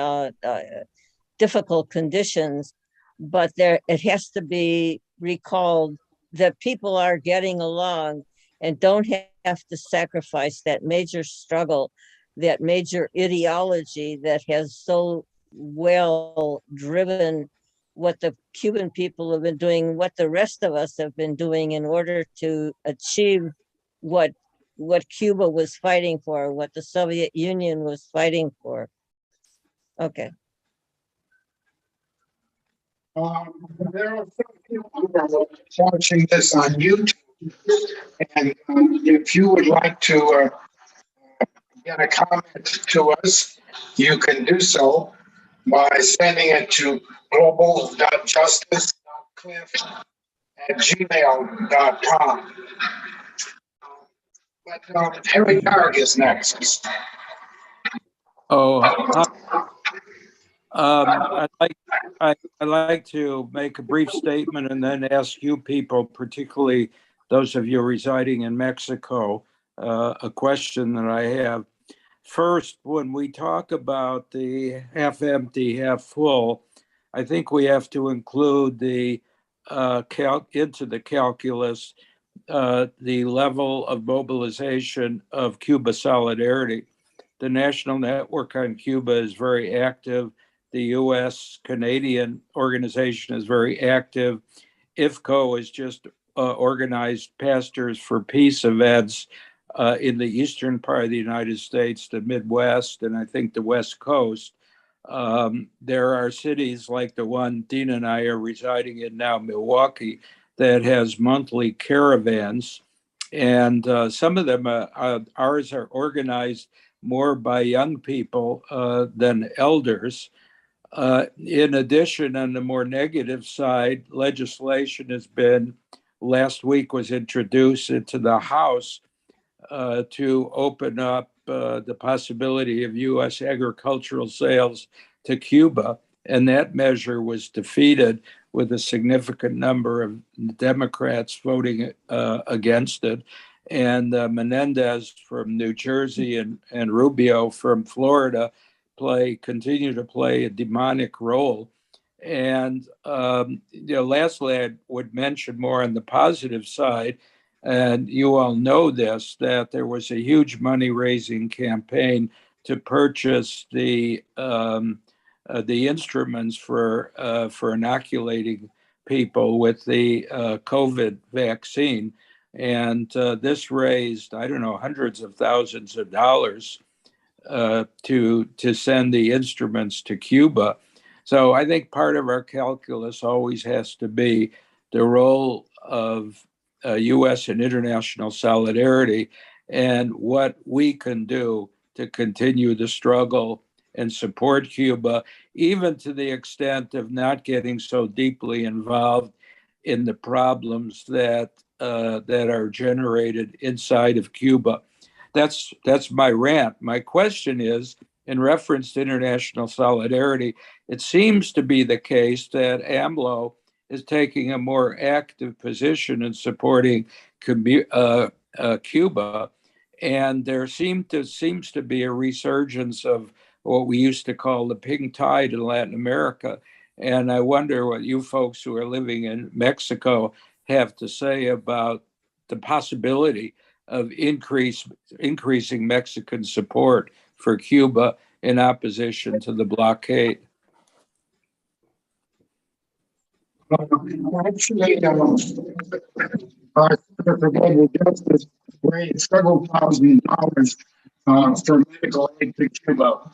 difficult conditions, but it has to be recalled that people are getting along and don't have to sacrifice that major struggle, that major ideology that has so well driven what the Cuban people have been doing, what the rest of us have been doing in order to achieve what Cuba was fighting for, what the Soviet Union was fighting for. Okay. There are some people who are watching this on YouTube, and if you would like to get a comment to us, you can do so by sending it to global.justice.cliff@gmail.com. But Harry Garg is next. I'd like to make a brief statement and then ask you people, particularly those of you residing in Mexico, a question that I have. First, when we talk about the half empty, half full, I think we have to include into the calculus the level of mobilization of Cuba solidarity. The National Network on Cuba is very active. The U.S. Canadian organization is very active. IFCO has just organized Pastors for Peace events in the eastern part of the United States, the Midwest, and I think the West Coast. There are cities like the one Dean and I are residing in now, Milwaukee, that has monthly caravans. And some of them, ours are organized more by young people than elders. In addition, on the more negative side, legislation has been, last week was introduced into the House to open up the possibility of U.S. agricultural sales to Cuba. And that measure was defeated with a significant number of Democrats voting against it. And Menendez from New Jersey and Rubio from Florida continue to play a demonic role. And lastly, I would mention more on the positive side, and you all know this, that there was a huge money-raising campaign to purchase the instruments for inoculating people with the COVID vaccine. And this raised, I don't know, hundreds of thousands of dollars to send the instruments to Cuba. So I think part of our calculus always has to be the role of U.S. and international solidarity and what we can do to continue the struggle and support Cuba, even to the extent of not getting so deeply involved in the problems that are generated inside of Cuba. That's my rant. My question is, in reference to international solidarity, it seems to be the case that AMLO is taking a more active position in supporting Cuba, and there seems to be a resurgence of what we used to call the pink tide in Latin America. And I wonder what you folks who are living in Mexico have to say about the possibility of increasing Mexican support for Cuba in opposition to the blockade? Actually, our Center for Global Justice raised several $1,000s for medical aid to Cuba.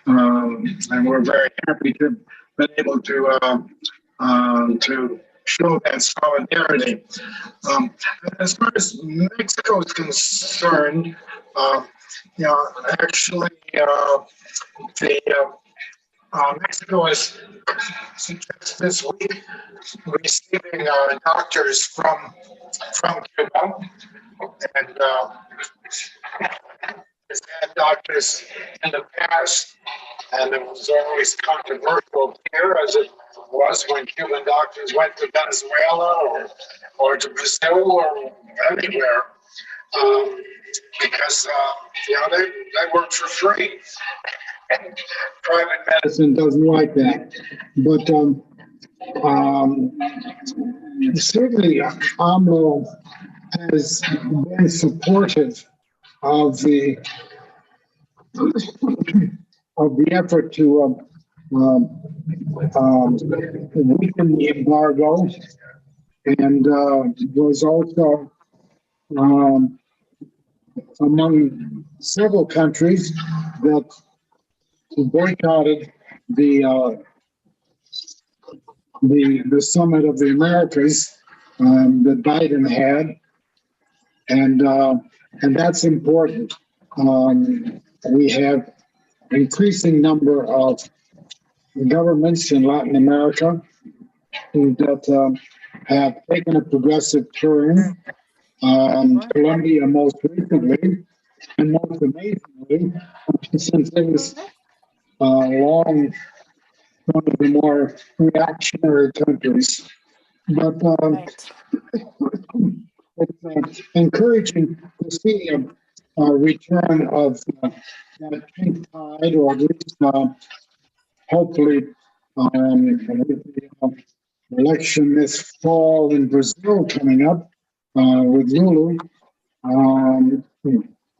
And we're very happy to have been able to show that solidarity. As far as Mexico is concerned, actually, Mexico is just this week receiving doctors from Cuba, and has had doctors in the past, and it was always controversial here, as it was when Cuban doctors went to Venezuela or to Brazil or anywhere, because they work for free. Private medicine doesn't like that, but certainly AMLO has been supportive of the effort to weaken the embargo, and was also among several countries that boycotted the summit of the Americas that Biden had, and that's important. We have increasing number of governments in Latin America that have taken a progressive turn. Colombia most recently, and most amazingly, since it was long one of the more reactionary countries. But it's encouraging to see a return of that pink tide, or at least hopefully with the election this fall in Brazil coming up with Lula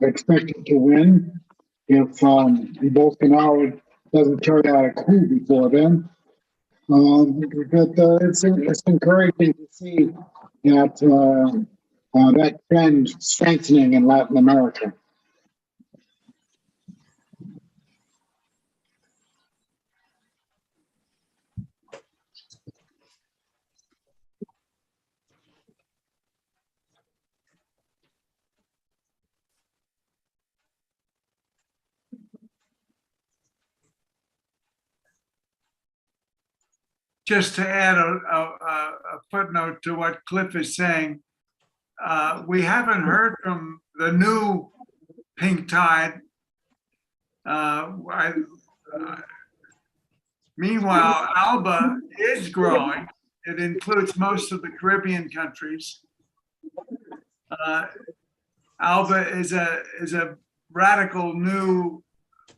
expected to win if Bolsonaro doesn't carry out a coup before then. But it's encouraging to see that that trend strengthening in Latin America. Just to add a footnote to what Cliff is saying, we haven't heard from the new pink tide. Meanwhile, ALBA is growing. It includes most of the Caribbean countries. ALBA is a radical new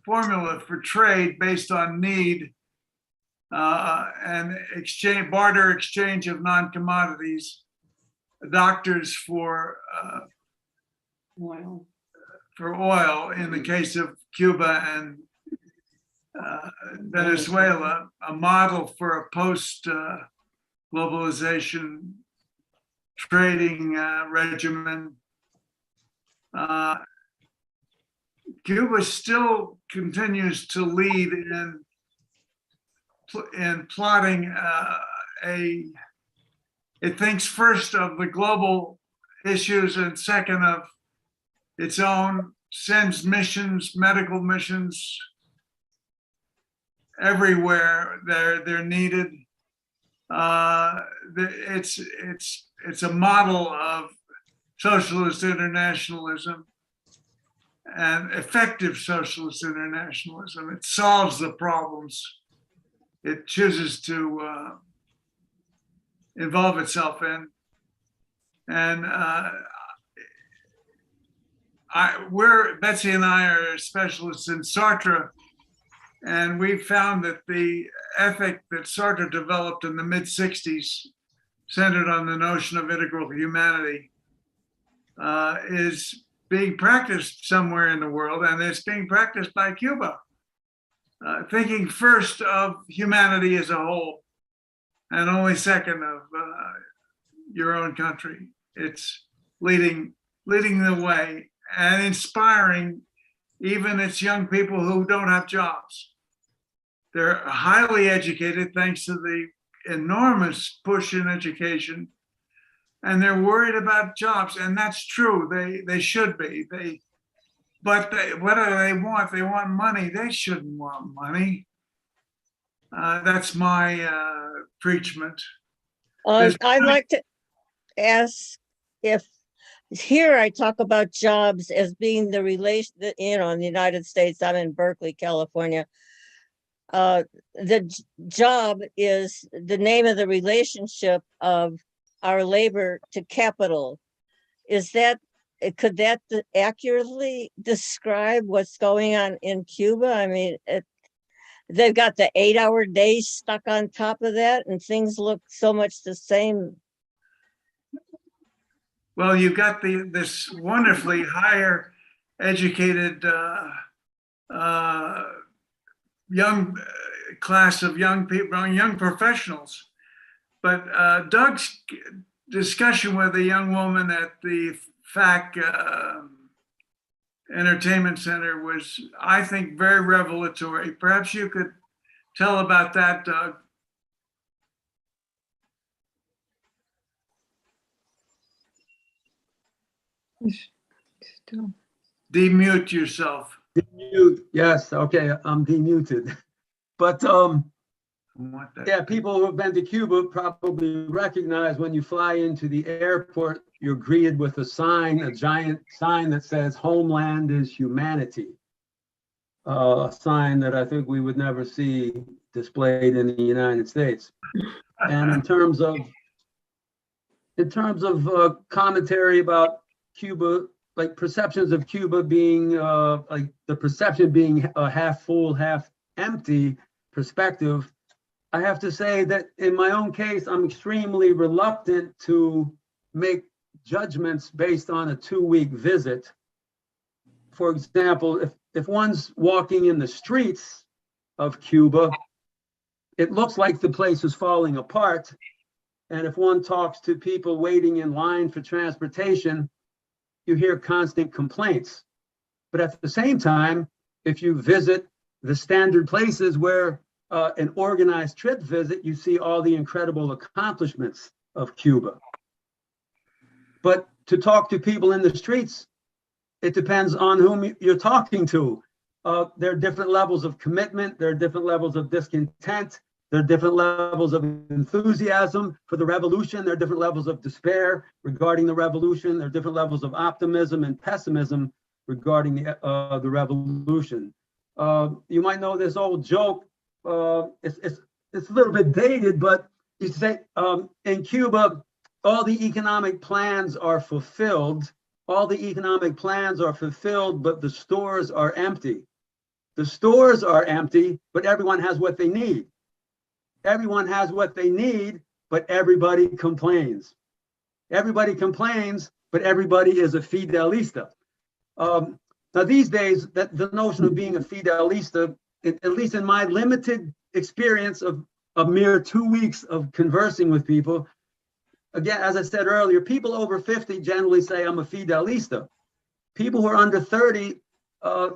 formula for trade based on need and barter exchange of non-commodities, doctors for oil in the case of Cuba and Venezuela, a model for a post-globalization trading regimen. Cuba still continues to lead in plotting it thinks first of the global issues and second of its own, sends missions, medical missions everywhere they're needed. It's a model of socialist internationalism and effective socialist internationalism. It solves the problems it chooses to involve itself in. And Betsy and I are specialists in Sartre, and we found that the ethic that Sartre developed in the mid-60s, centered on the notion of integral humanity, is being practiced somewhere in the world, and it's being practiced by Cuba. Thinking first of humanity as a whole, and only second of your own country. It's leading the way and inspiring even its young people who don't have jobs. They're highly educated thanks to the enormous push in education, and they're worried about jobs, and that's true. They should be. But what do they want? They want money. They shouldn't want money. That's my preachment. I'd like to ask if here I talk about jobs as being the relation, in the United States, I'm in Berkeley, California. The job is the name of the relationship of our labor to capital. Could that accurately describe what's going on in Cuba? I mean, they've got the 8-hour days stuck on top of that, and things look so much the same. Well, you've got this wonderfully higher educated young class of young people, young professionals. But Doug's discussion with a young woman at the FAC Entertainment Center was, I think, very revelatory. Perhaps you could tell about that, Doug. Demute yourself. Demute, yes, okay, I'm demuted. But yeah, people who have been to Cuba probably recognize when you fly into the airport, you're greeted with a sign, a giant sign that says "Homeland is Humanity." A sign that I think we would never see displayed in the United States. And in terms of commentary about Cuba, like perceptions of Cuba being like the perception being a half full, half empty perspective, I have to say that in my own case, I'm extremely reluctant to make judgments based on a 2-week visit. For example, if one's walking in the streets of Cuba, it looks like the place is falling apart. And if one talks to people waiting in line for transportation, you hear constant complaints. But at the same time, if you visit the standard places where an organized trip visit, you see all the incredible accomplishments of Cuba. But to talk to people in the streets, it depends on whom you're talking to. There are different levels of commitment. There are different levels of discontent. There are different levels of enthusiasm for the revolution. There are different levels of despair regarding the revolution. There are different levels of optimism and pessimism regarding the revolution. You might know this old joke. It's a little bit dated, but you say in Cuba, all the economic plans are fulfilled. All the economic plans are fulfilled, but the stores are empty. The stores are empty, but everyone has what they need. Everyone has what they need, but everybody complains. Everybody complains, but everybody is a fidelista. Now these days, the notion of being a fidelista, at least in my limited experience of a mere 2 weeks of conversing with people, again, as I said earlier, people over 50 generally say I'm a fidelista. People who are under 30,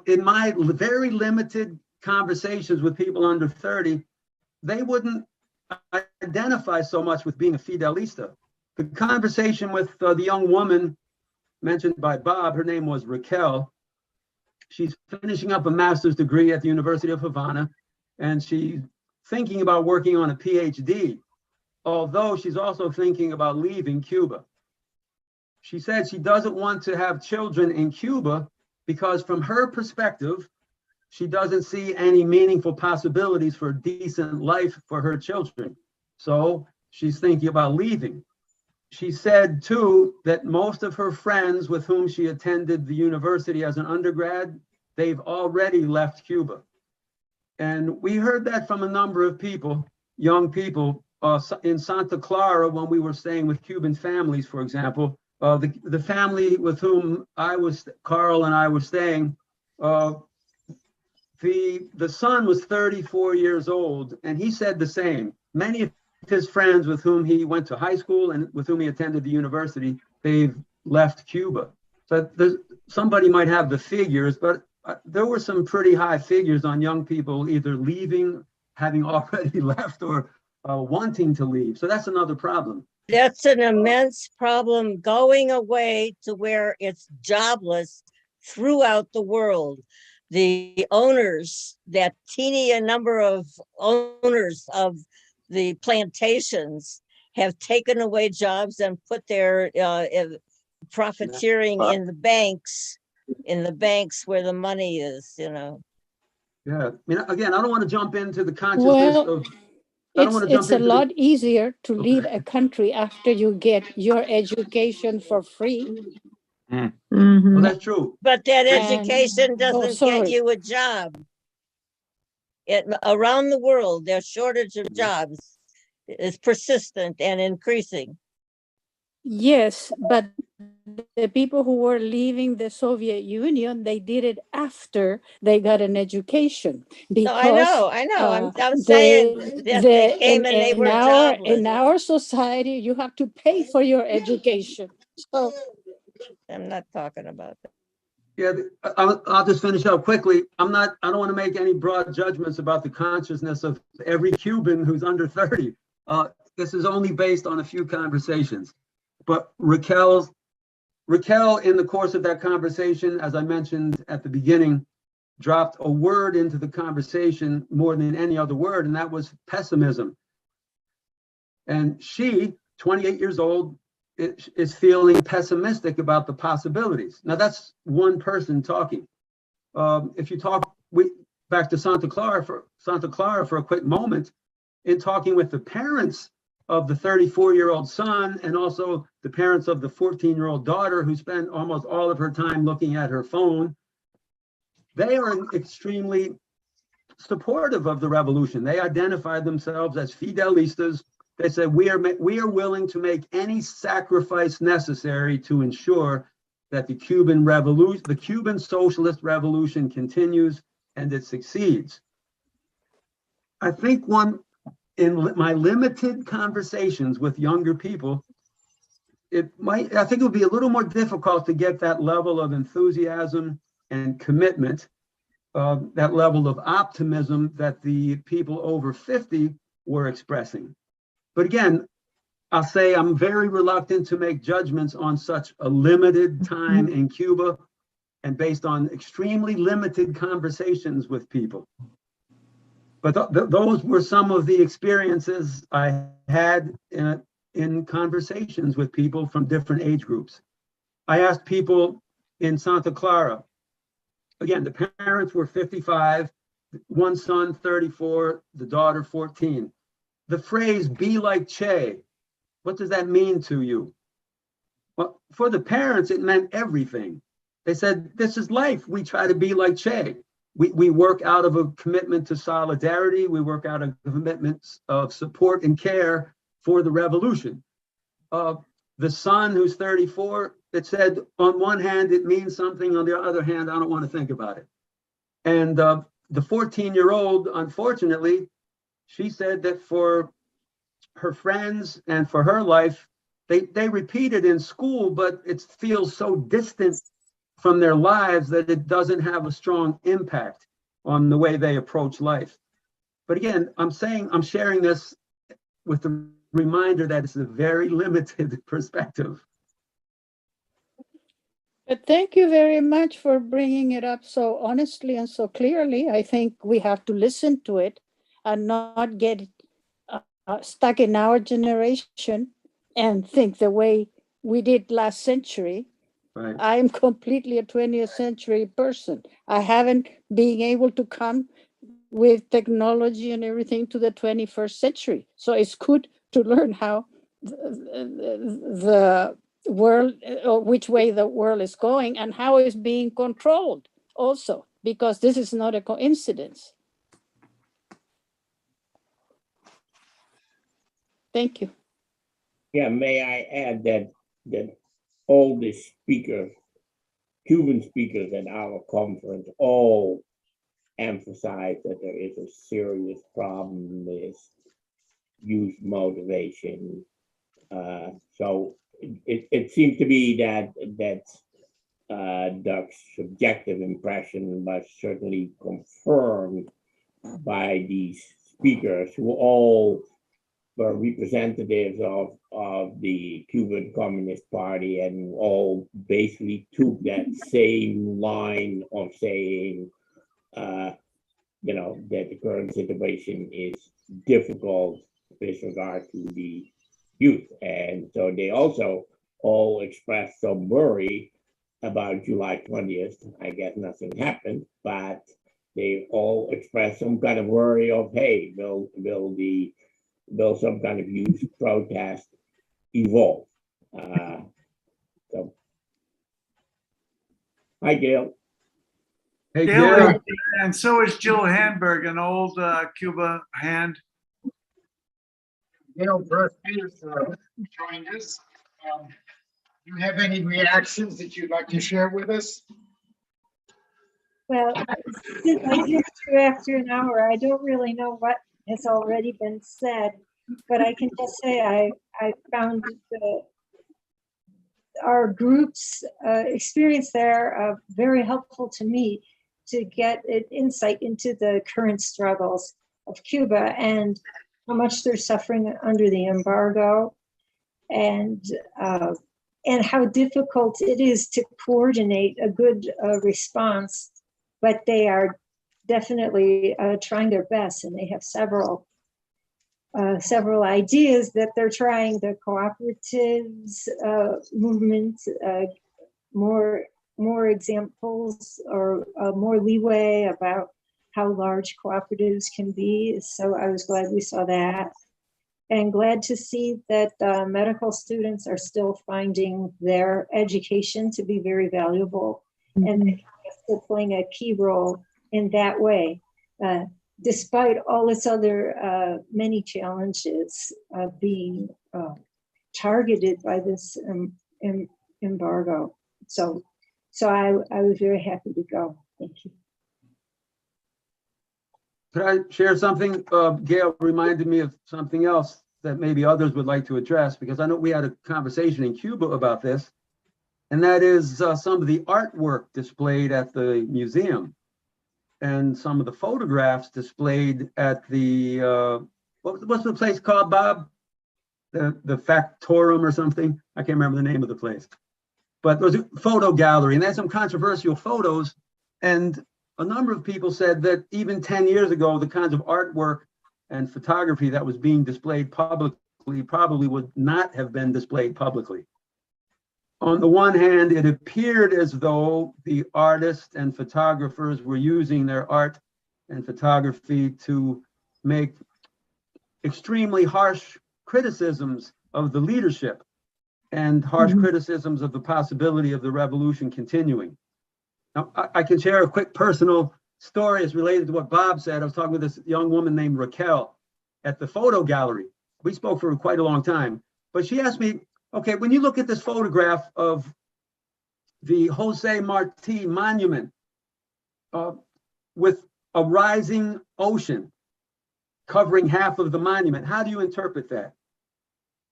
in my very limited conversations with people under 30, they wouldn't identify so much with being a fidelista. The conversation with the young woman mentioned by Bob, her name was Raquel. She's finishing up a master's degree at the University of Havana, and she's thinking about working on a PhD, although she's also thinking about leaving Cuba. She said she doesn't want to have children in Cuba because from her perspective, she doesn't see any meaningful possibilities for a decent life for her children. So she's thinking about leaving. She said too that most of her friends with whom she attended the university as an undergrad, they've already left Cuba. And we heard that from a number of people, young people, in Santa Clara when we were staying with Cuban families, for example. The family with whom Carl and I were staying, the son was 34 years old, and he said the same. Many of his friends with whom he went to high school and with whom he attended the university, they've left Cuba. So somebody might have the figures, but there were some pretty high figures on young people either leaving, having already left, or wanting to leave. So that's another problem. That's an immense problem going away to where it's jobless throughout the world. The owners, that teeny a number of owners of the plantations have taken away jobs and put their profiteering in the banks where the money is, you know. Yeah, I mean, again, I don't want to jump into the consciousness of. It's a lot easier to leave a country after you get your education for free. Well, that's true. But that education doesn't get sorry. you a job. Around the world, their shortage of jobs is persistent and increasing. Yes, but the people who were leaving the Soviet Union, they did it after they got an education. Because No, I know. I'm saying that they came and they were jobless. In our society, you have to pay for your education. So I'm not talking about that. Yeah, I'll just finish up quickly. I don't want to make any broad judgments about the consciousness of every Cuban who's under 30. This is only based on a few conversations. But Raquel, in the course of that conversation, as I mentioned at the beginning, dropped a word into the conversation more than any other word, and that was pessimism. And she, 28 years old, is feeling pessimistic about the possibilities. Now that's one person talking. If you talk back to Santa Clara for a quick moment, in talking with the parents of the 34-year-old son and also the parents of the 14-year-old daughter who spent almost all of her time looking at her phone, they are extremely supportive of the revolution. They identified themselves as Fidelistas. They said, we are willing to make any sacrifice necessary to ensure that the Cuban socialist revolution continues and it succeeds. I think in my limited conversations with younger people, I think it would be a little more difficult to get that level of enthusiasm and commitment, that level of optimism that the people over 50 were expressing. But again, I'll say I'm very reluctant to make judgments on such a limited time in Cuba and based on extremely limited conversations with people. But those were some of the experiences I had in conversations with people from different age groups. I asked people in Santa Clara, again, the parents were 55, one son 34, the daughter 14. The phrase, be like Che, what does that mean to you? Well, for the parents, it meant everything. They said, this is life. We try to be like Che. We work out of a commitment to solidarity. We work out of commitments of support and care for the revolution. The son who's 34, it said, on one hand, it means something. On the other hand, I don't want to think about it. And the 14-year-old, unfortunately, she said that for her friends and for her life, they repeat it in school, but it feels so distant from their lives that it doesn't have a strong impact on the way they approach life. But again, I'm sharing this with the reminder that it's a very limited perspective. But thank you very much for bringing it up so honestly and so clearly. I think we have to listen to it and not get stuck in our generation and think the way we did last century. Right. I'm completely a 20th century person. I haven't been able to come with technology and everything to the 21st century. So it's good to learn how the world, or which way the world is going and how it's being controlled also, because this is not a coincidence. Thank you. Yeah, may I add that all the speakers, Cuban speakers at our conference, all emphasize that there is a serious problem with youth motivation. So it seems to be that Doug's subjective impression was certainly confirmed by these speakers who all were representatives of the Cuban Communist Party and all basically took that same line of saying, that the current situation is difficult with regard to the youth. And so they also all expressed some worry about July 20th. I guess nothing happened, but they all expressed some kind of worry of, hey, will some kind of youth protest evolve? So, hi, Gail. Hey, Gail, Gail. and so is Jill Handberg, an old Cuba hand. Gail Burke has joined us. Do you have any reactions that you'd like to share with us? Well, since I hear you after an hour, I don't really know what has already been said, but I can just say I found our group's experience there very helpful to me to get an insight into the current struggles of Cuba and how much they're suffering under the embargo, and how difficult it is to coordinate a good response. But they are definitely trying their best, and they have several ideas that they're trying. The cooperatives movement, more examples or more leeway about how large cooperatives can be. So I was glad we saw that, and glad to see that medical students are still finding their education to be very valuable, and they're still playing a key role in that way, despite all its other many challenges being targeted by this embargo. So I was very happy to go. Thank you. Could I share something? Gail reminded me of something else that maybe others would like to address, because I know we had a conversation in Cuba about this, and that is some of the artwork displayed at the museum and some of the photographs displayed at the, what's the place called, Bob? The Factorum or something? I can't remember the name of the place. But there was a photo gallery, and they had some controversial photos, and a number of people said that even 10 years ago, the kinds of artwork and photography that was being displayed publicly probably would not have been displayed publicly. On the one hand, it appeared as though the artists and photographers were using their art and photography to make extremely harsh criticisms of the leadership and harsh criticisms of the possibility of the revolution continuing. Now, I can share a quick personal story. It's related to what Bob said. I was talking with this young woman named Raquel at the photo gallery. We spoke for quite a long time, but she asked me, okay, when you look at this photograph of the Jose Marti monument with a rising ocean covering half of the monument, how do you interpret that?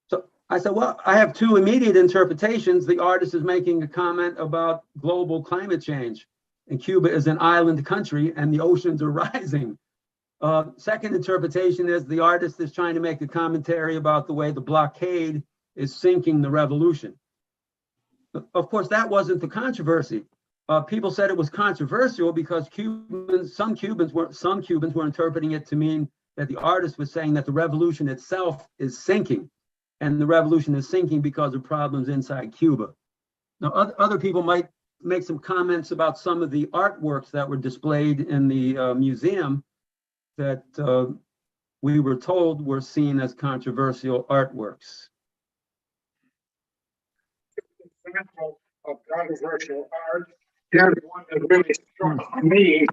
So I said, well, I have two immediate interpretations. The artist is making a comment about global climate change, and Cuba is an island country and the oceans are rising. Second interpretation is the artist is trying to make a commentary about the way the blockade is sinking the revolution. Of course, that wasn't the controversy. People said it was controversial because some Cubans were interpreting it to mean that the artist was saying that the revolution itself is sinking, and the revolution is sinking because of problems inside Cuba. Now, other people might make some comments about some of the artworks that were displayed in the museum that we were told were seen as controversial artworks. Example of controversial art. Here's one that really struck me.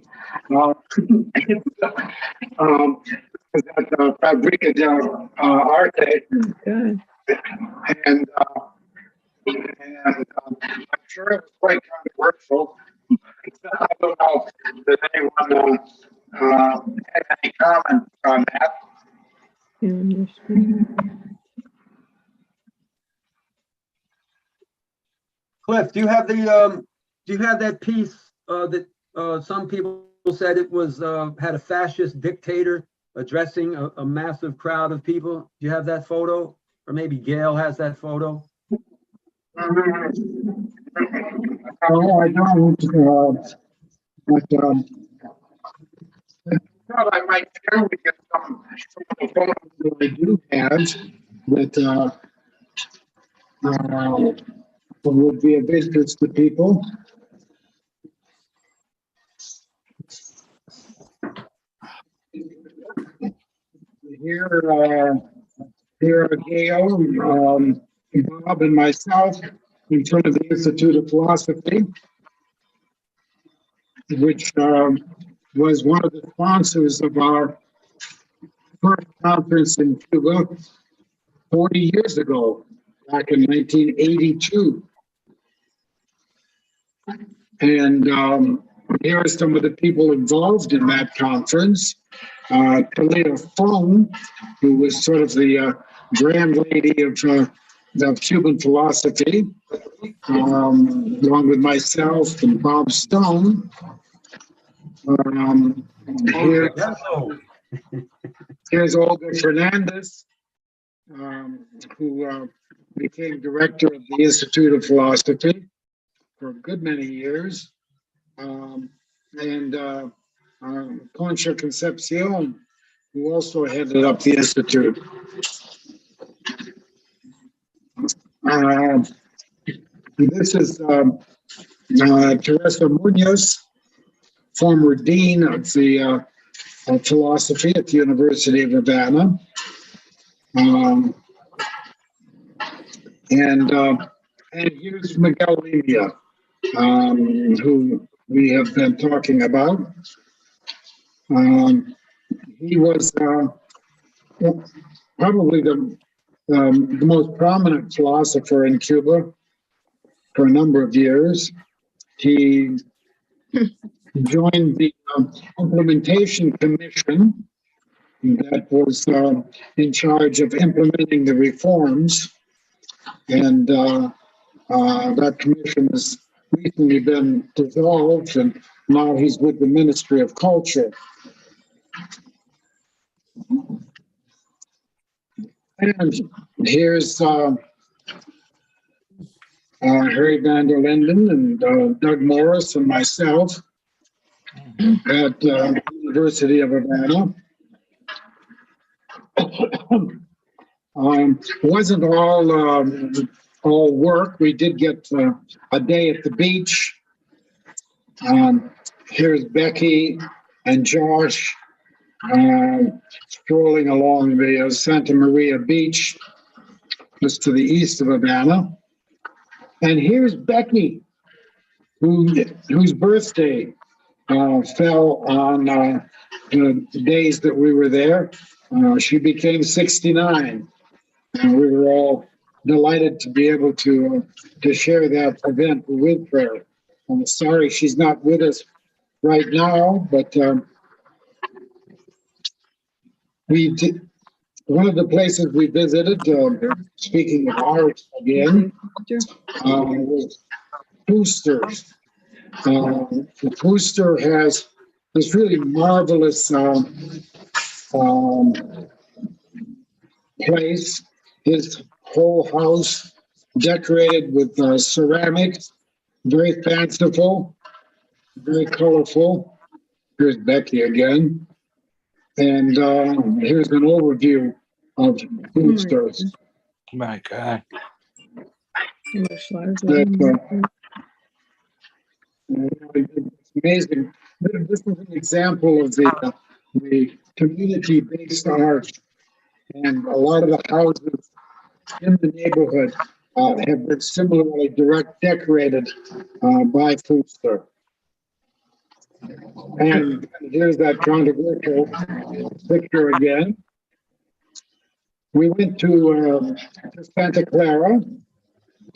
That Fabrica del Arte. And And I'm sure it was quite controversial. I don't know if anyone had any comment on that. Cliff, do you have that piece that some people said it was had a fascist dictator addressing a massive crowd of people? Do you have that photo? Or maybe Gail has that photo? No, I don't. But I thought I might share with you some of the photos that I do have that would be of interest to people. Here are Gail, Bob, and myself in front of the Institute of Philosophy, which was one of the sponsors of our first conference in Cuba 40 years ago, back in 1982. And here are some of the people involved in that conference. Talia Fung, who was sort of the grand lady of Cuban philosophy, along with myself and Bob Stone. Here's Olga Fernandez, who became director of the Institute of Philosophy for a good many years. And Concha Concepcion, who also headed up the Institute. This is Teresa Munoz, former dean of the philosophy at the University of Havana. And here's Miguel Limia, who we have been talking about. He was probably the most prominent philosopher in Cuba for a number of years. He joined the implementation commission that was in charge of implementing the reforms, and that commission has recently been dissolved, and now he's with the Ministry of Culture. And here's Harry van der Linden and Doug Morris and myself at the University of Havana. It wasn't all work. We did get a day at the beach. Here's Becky and Josh strolling along the Santa Maria beach, just to the east of Havana. And here's Becky, whose birthday fell on the days that we were there. She became 69, and we were all delighted to be able to share that event with her. I'm sorry she's not with us right now, but we did. One of the places we visited, speaking of art again, was Brewster's. Brewster has this really marvelous place. His whole house decorated with ceramics, very fanciful, very colorful. Here's Becky again. And here's an overview of Brewster's. My God. It's amazing. This is an example of the community-based art, and a lot of the houses in the neighborhood have been similarly decorated by Brewster. And here's that controversial picture again. We went to Santa Clara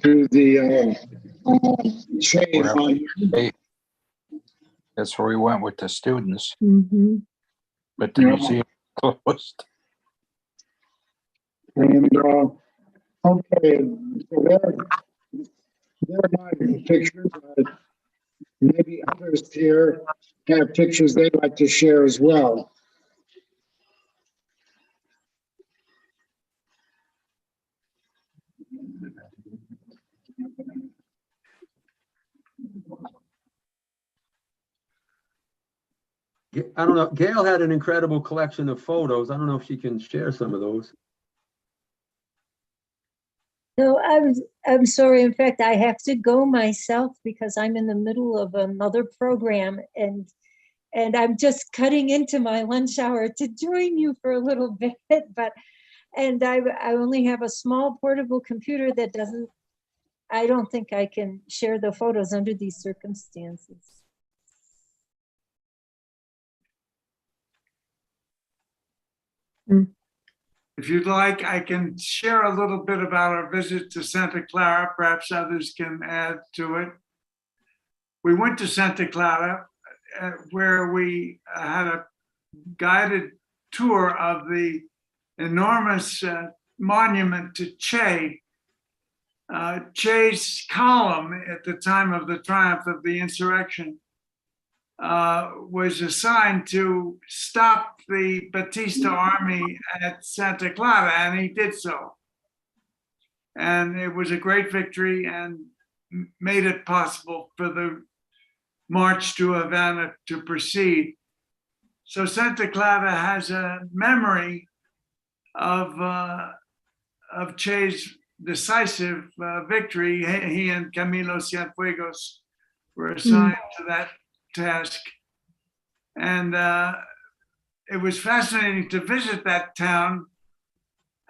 to the Che Monument. That's where we went with the students, Mhm. but the museum closed. And, okay, so there are my pictures. Maybe others here have pictures they'd like to share as well. I don't know, Gail had an incredible collection of photos. I don't know if she can share some of those. No, I'm sorry. In fact, I have to go myself because I'm in the middle of another program and I'm just cutting into my lunch hour to join you for a little bit, but I only have a small portable computer that I don't think I can share the photos under these circumstances. If you'd like, I can share a little bit about our visit to Santa Clara. Perhaps others can add to it. We went to Santa Clara where we had a guided tour of the enormous monument to Che. Che's column at the time of the triumph of the insurrection was assigned to stop the Batista army at Santa Clara, and he did so. And it was a great victory and made it possible for the march to Havana to proceed. So Santa Clara has a memory of Che's decisive victory. He and Camilo Cienfuegos were assigned to that task. And it was fascinating to visit that town.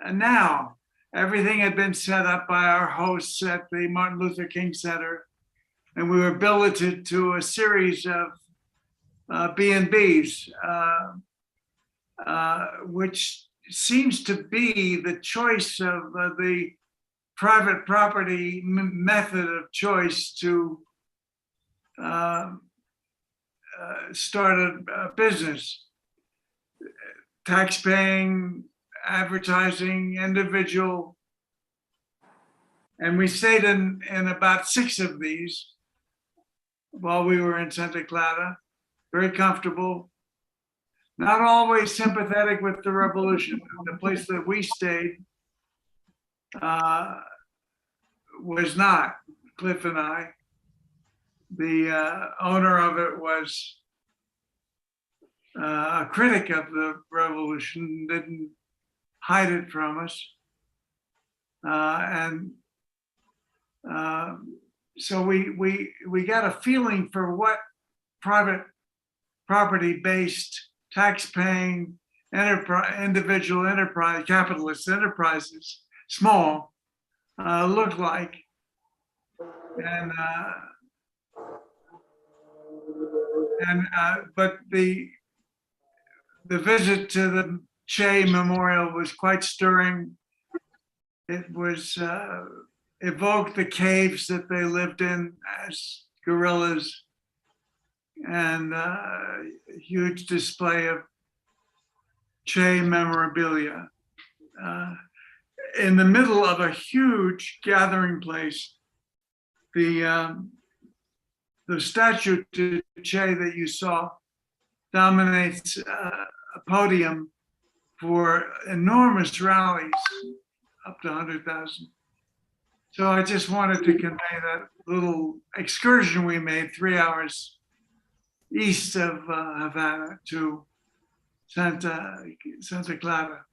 And now everything had been set up by our hosts at the Martin Luther King Center. And we were billeted to a series of B&Bs, which seems to be the choice of the private property method of choice to start a business. Tax-paying, advertising, individual. And we stayed in about 6 of these while we were in Santa Clara, very comfortable, not always sympathetic with the revolution. The place that we stayed was not, Cliff and I. The owner of it was a critic of the revolution, didn't hide it from us. So we got a feeling for what private property-based, tax-paying individual enterprise, capitalist enterprises, small, look like. But the visit to the Che Memorial was quite stirring. It was evoked the caves that they lived in as guerrillas, and a huge display of Che memorabilia. In the middle of a huge gathering place, the statue to Che that you saw dominates a podium for enormous rallies, up to 100,000. So I just wanted to convey that little excursion we made 3 hours east of Havana to Santa Clara.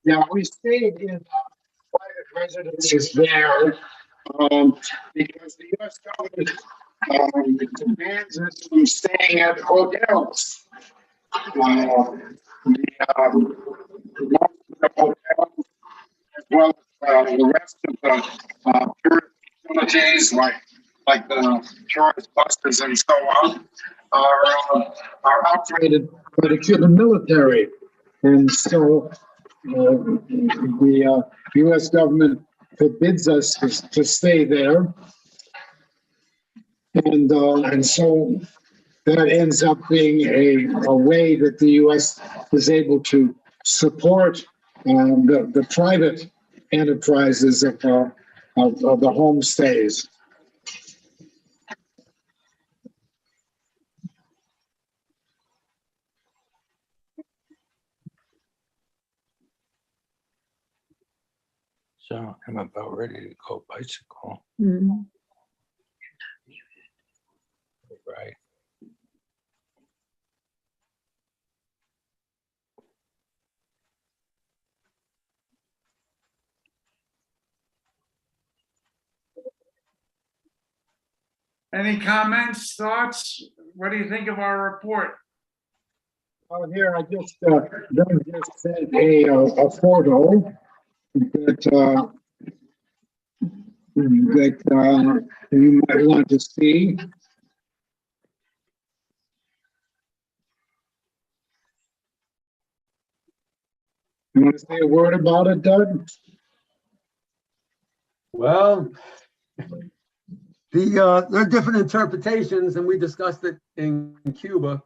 Yeah, we stayed in private residences there because the U.S. government demands us from staying at hotels. The hotels, as well as the rest of the tourist facilities, like the tourist buses and so on, are operated by the Cuban military, and so the U.S. government forbids us to stay there. And so that ends up being a way that the U.S. is able to support the private enterprises of the homestays. So I'm about ready to go bicycle. Right. Any comments, thoughts? What do you think of our report? Oh, here, I just, Doug just sent a photo that you might want to see. You want to say a word about it, Doug? Well, there are different interpretations, and we discussed it in Cuba.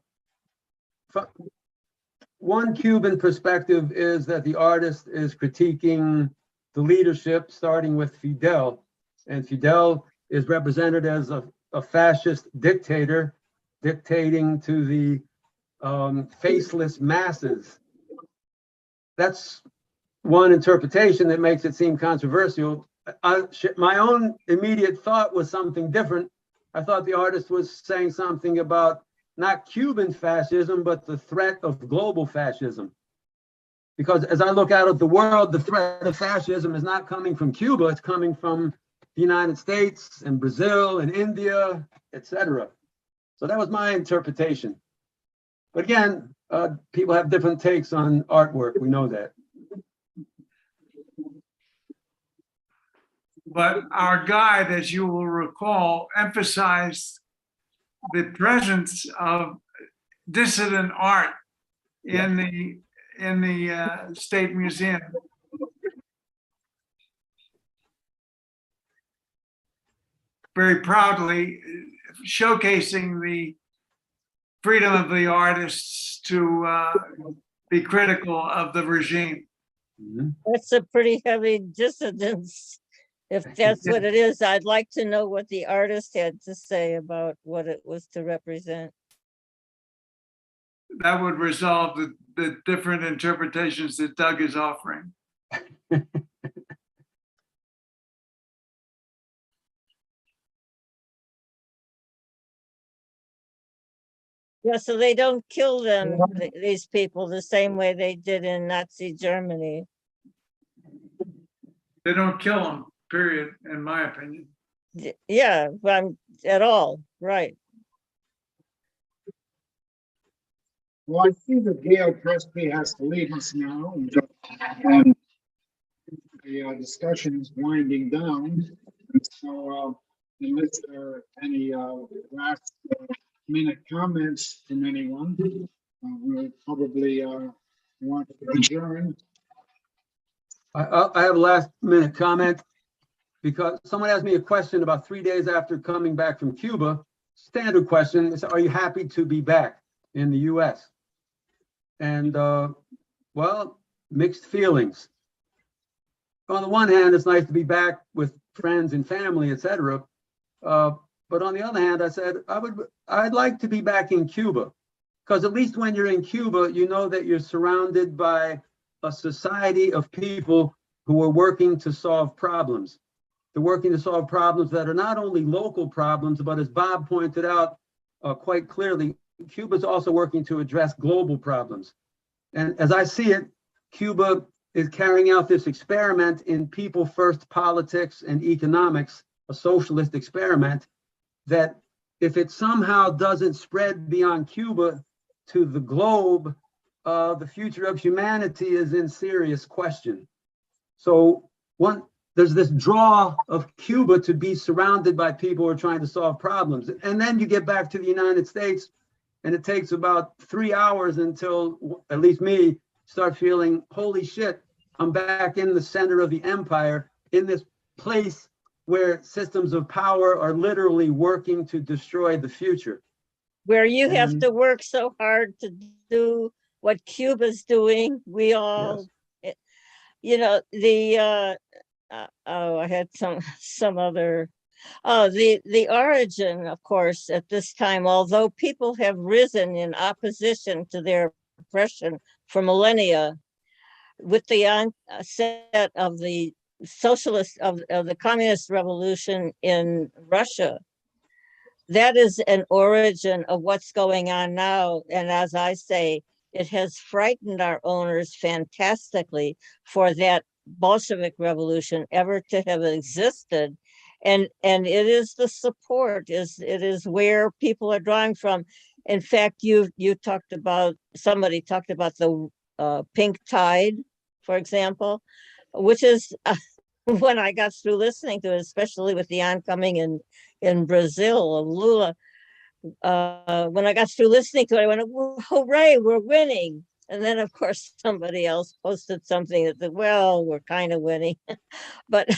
One Cuban perspective is that the artist is critiquing the leadership, starting with Fidel, and Fidel is represented as a fascist dictator dictating to the faceless masses. That's one interpretation that makes it seem controversial. My own immediate thought was something different. I thought the artist was saying something about not Cuban fascism, but the threat of global fascism. Because as I look out at the world, the threat of fascism is not coming from Cuba, it's coming from the United States and Brazil and India, etc. So that was my interpretation. But again, people have different takes on artwork, we know that. But our guide, as you will recall, emphasized the presence of dissident art in the State Museum. Very proudly showcasing the freedom of the artists to be critical of the regime. That's a pretty heavy dissidence. If that's what it is, I'd like to know what the artist had to say about what it was to represent. That would resolve the different interpretations that Doug is offering. Yeah, so they don't kill them, these people, the same way they did in Nazi Germany. They don't kill them, period, in my opinion. Yeah, at all, right. Well, I see that Gail Presby has to leave us now, and the discussion is winding down. And so, unless there are any last minute comments from anyone, we'll probably want to adjourn. I have a last minute comment because someone asked me a question about 3 days after coming back from Cuba. Standard question is, are you happy to be back in the US? And well, mixed feelings. On the one hand, it's nice to be back with friends and family, etc. But on the other hand, I said, I'd like to be back in Cuba, because at least when you're in Cuba, you know that you're surrounded by a society of people who are working to solve problems. They're working to solve problems that are not only local problems, but as Bob pointed out quite clearly, Cuba's also working to address global problems. And as I see it, Cuba is carrying out this experiment in people first politics and economics, a socialist experiment that if it somehow doesn't spread beyond Cuba to the globe, the future of humanity is in serious question. So there's this draw of Cuba to be surrounded by people who are trying to solve problems. And then you get back to the United States, and it takes about 3 hours until, at least me, start feeling, holy shit, I'm back in the center of the empire, in this place where systems of power are literally working to destroy the future. Where you have And- to work so hard to do what Cuba's doing. We all, you know, oh, I had some other, oh, the origin, of course, at this time, although people have risen in opposition to their oppression for millennia, with the onset of the socialist, of the communist revolution in Russia, that is an origin of what's going on now. And as I say, it has frightened our owners fantastically for that Bolshevik revolution ever to have existed. And it is the support, it is where people are drawing from. In fact, you talked about, somebody talked about the pink tide, for example, which is when I got through listening to it, especially with the oncoming in Brazil of Lula, when I got through listening to it, I went, hooray, we're winning. And then, of course, somebody else posted something that said, well, we're kind of winning. But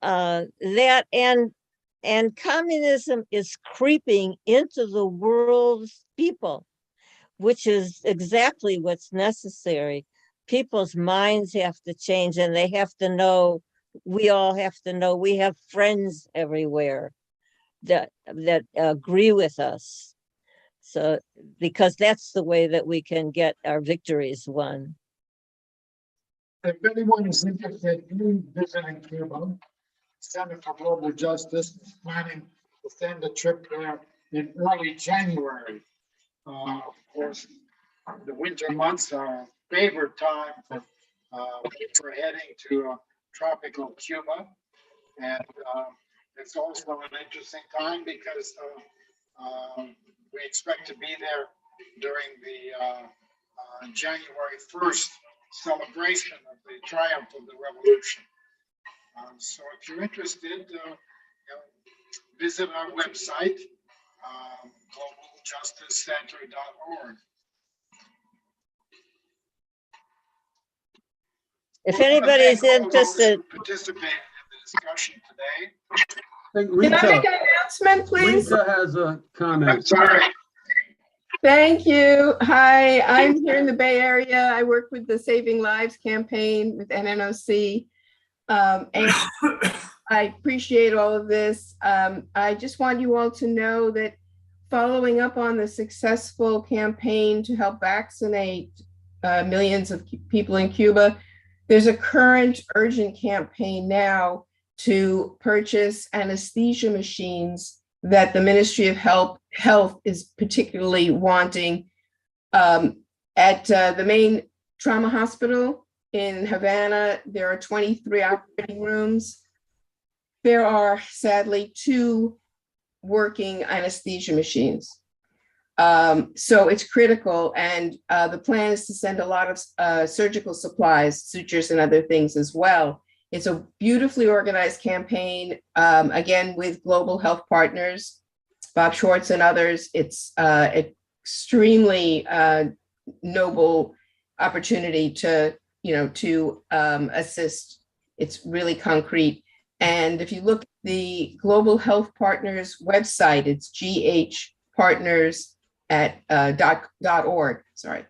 that and communism is creeping into the world's people, which is exactly what's necessary. People's minds have to change, and they have to know, we all have to know we have friends everywhere that agree with us. So, because that's the way that we can get our victories won. If anyone is interested in visiting Cuba, Center for Global Justice is planning to send a trip there in early January. Of course, the winter months are our favorite time for heading to tropical Cuba. And it's also an interesting time because we expect to be there during the January 1st celebration of the triumph of the revolution. So if you're interested, visit our website, globaljusticecenter.org. If anybody's interested, Participate in the discussion today. I think Can I make Rita, an announcement, please? Rita has a I'm comment. sorry. Thank you. Hi, I'm here in the Bay Area. I work with the Saving Lives campaign with NNOC. And I appreciate all of this. I just want you all to know that following up on the successful campaign to help vaccinate millions of people in Cuba, there's a current urgent campaign now to purchase anesthesia machines that the Ministry of Health is particularly wanting. At the main trauma hospital in Havana, there are 23 operating rooms. There are sadly 2 working anesthesia machines. So it's critical, and the plan is to send a lot of surgical supplies, sutures and other things as well. It's a beautifully organized campaign, again, with global health partners, Bob Schwartz and others. It's extremely noble opportunity to, assist. It's really concrete. And if you look at the Global Health Partners website, it's ghpartners.org. Sorry.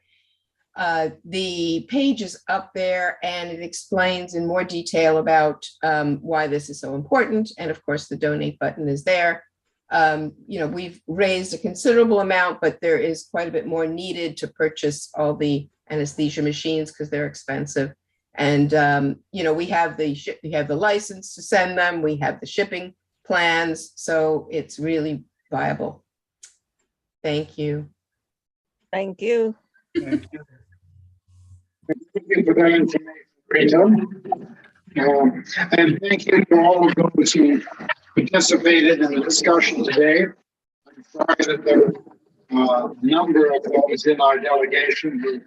The page is up there and it explains in more detail about why this is so important. And of course, the donate button is there. We've raised a considerable amount, but there is quite a bit more needed to purchase all the anesthesia machines because they're expensive. And we have the license to send them. We have the shipping plans, so it's really viable. Thank you. thank you. Thank you for that information, Rita. And thank you to all of those who participated in the discussion today. I'm sorry that there are a number of those in our delegation who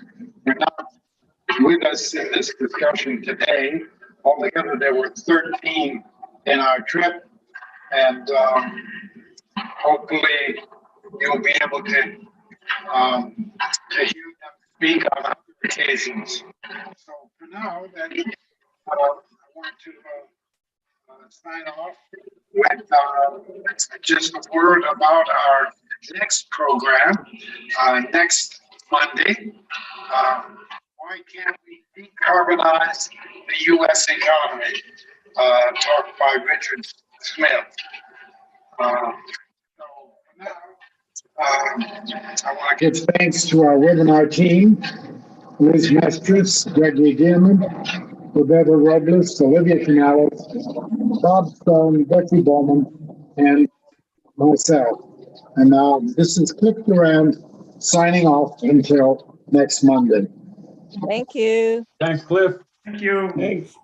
were not with us in this discussion today. Altogether, there were 13 in our trip, and hopefully you'll be able to hear them speak on other occasions. So for now, then, I want to sign off with just a word about our next program, next Monday. Why can't we decarbonize the U.S. economy? Talked by Richard Smith. I want to give thanks to our webinar team, Liz Mestris, Gregory Dearman, Roberto Robles, Olivia Canales, Bob Stone, Betsy Bowman, and myself. And now this is Cliff Durand signing off until next Monday. Thank you. Thanks, Cliff. Thank you. Thanks.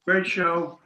Great show.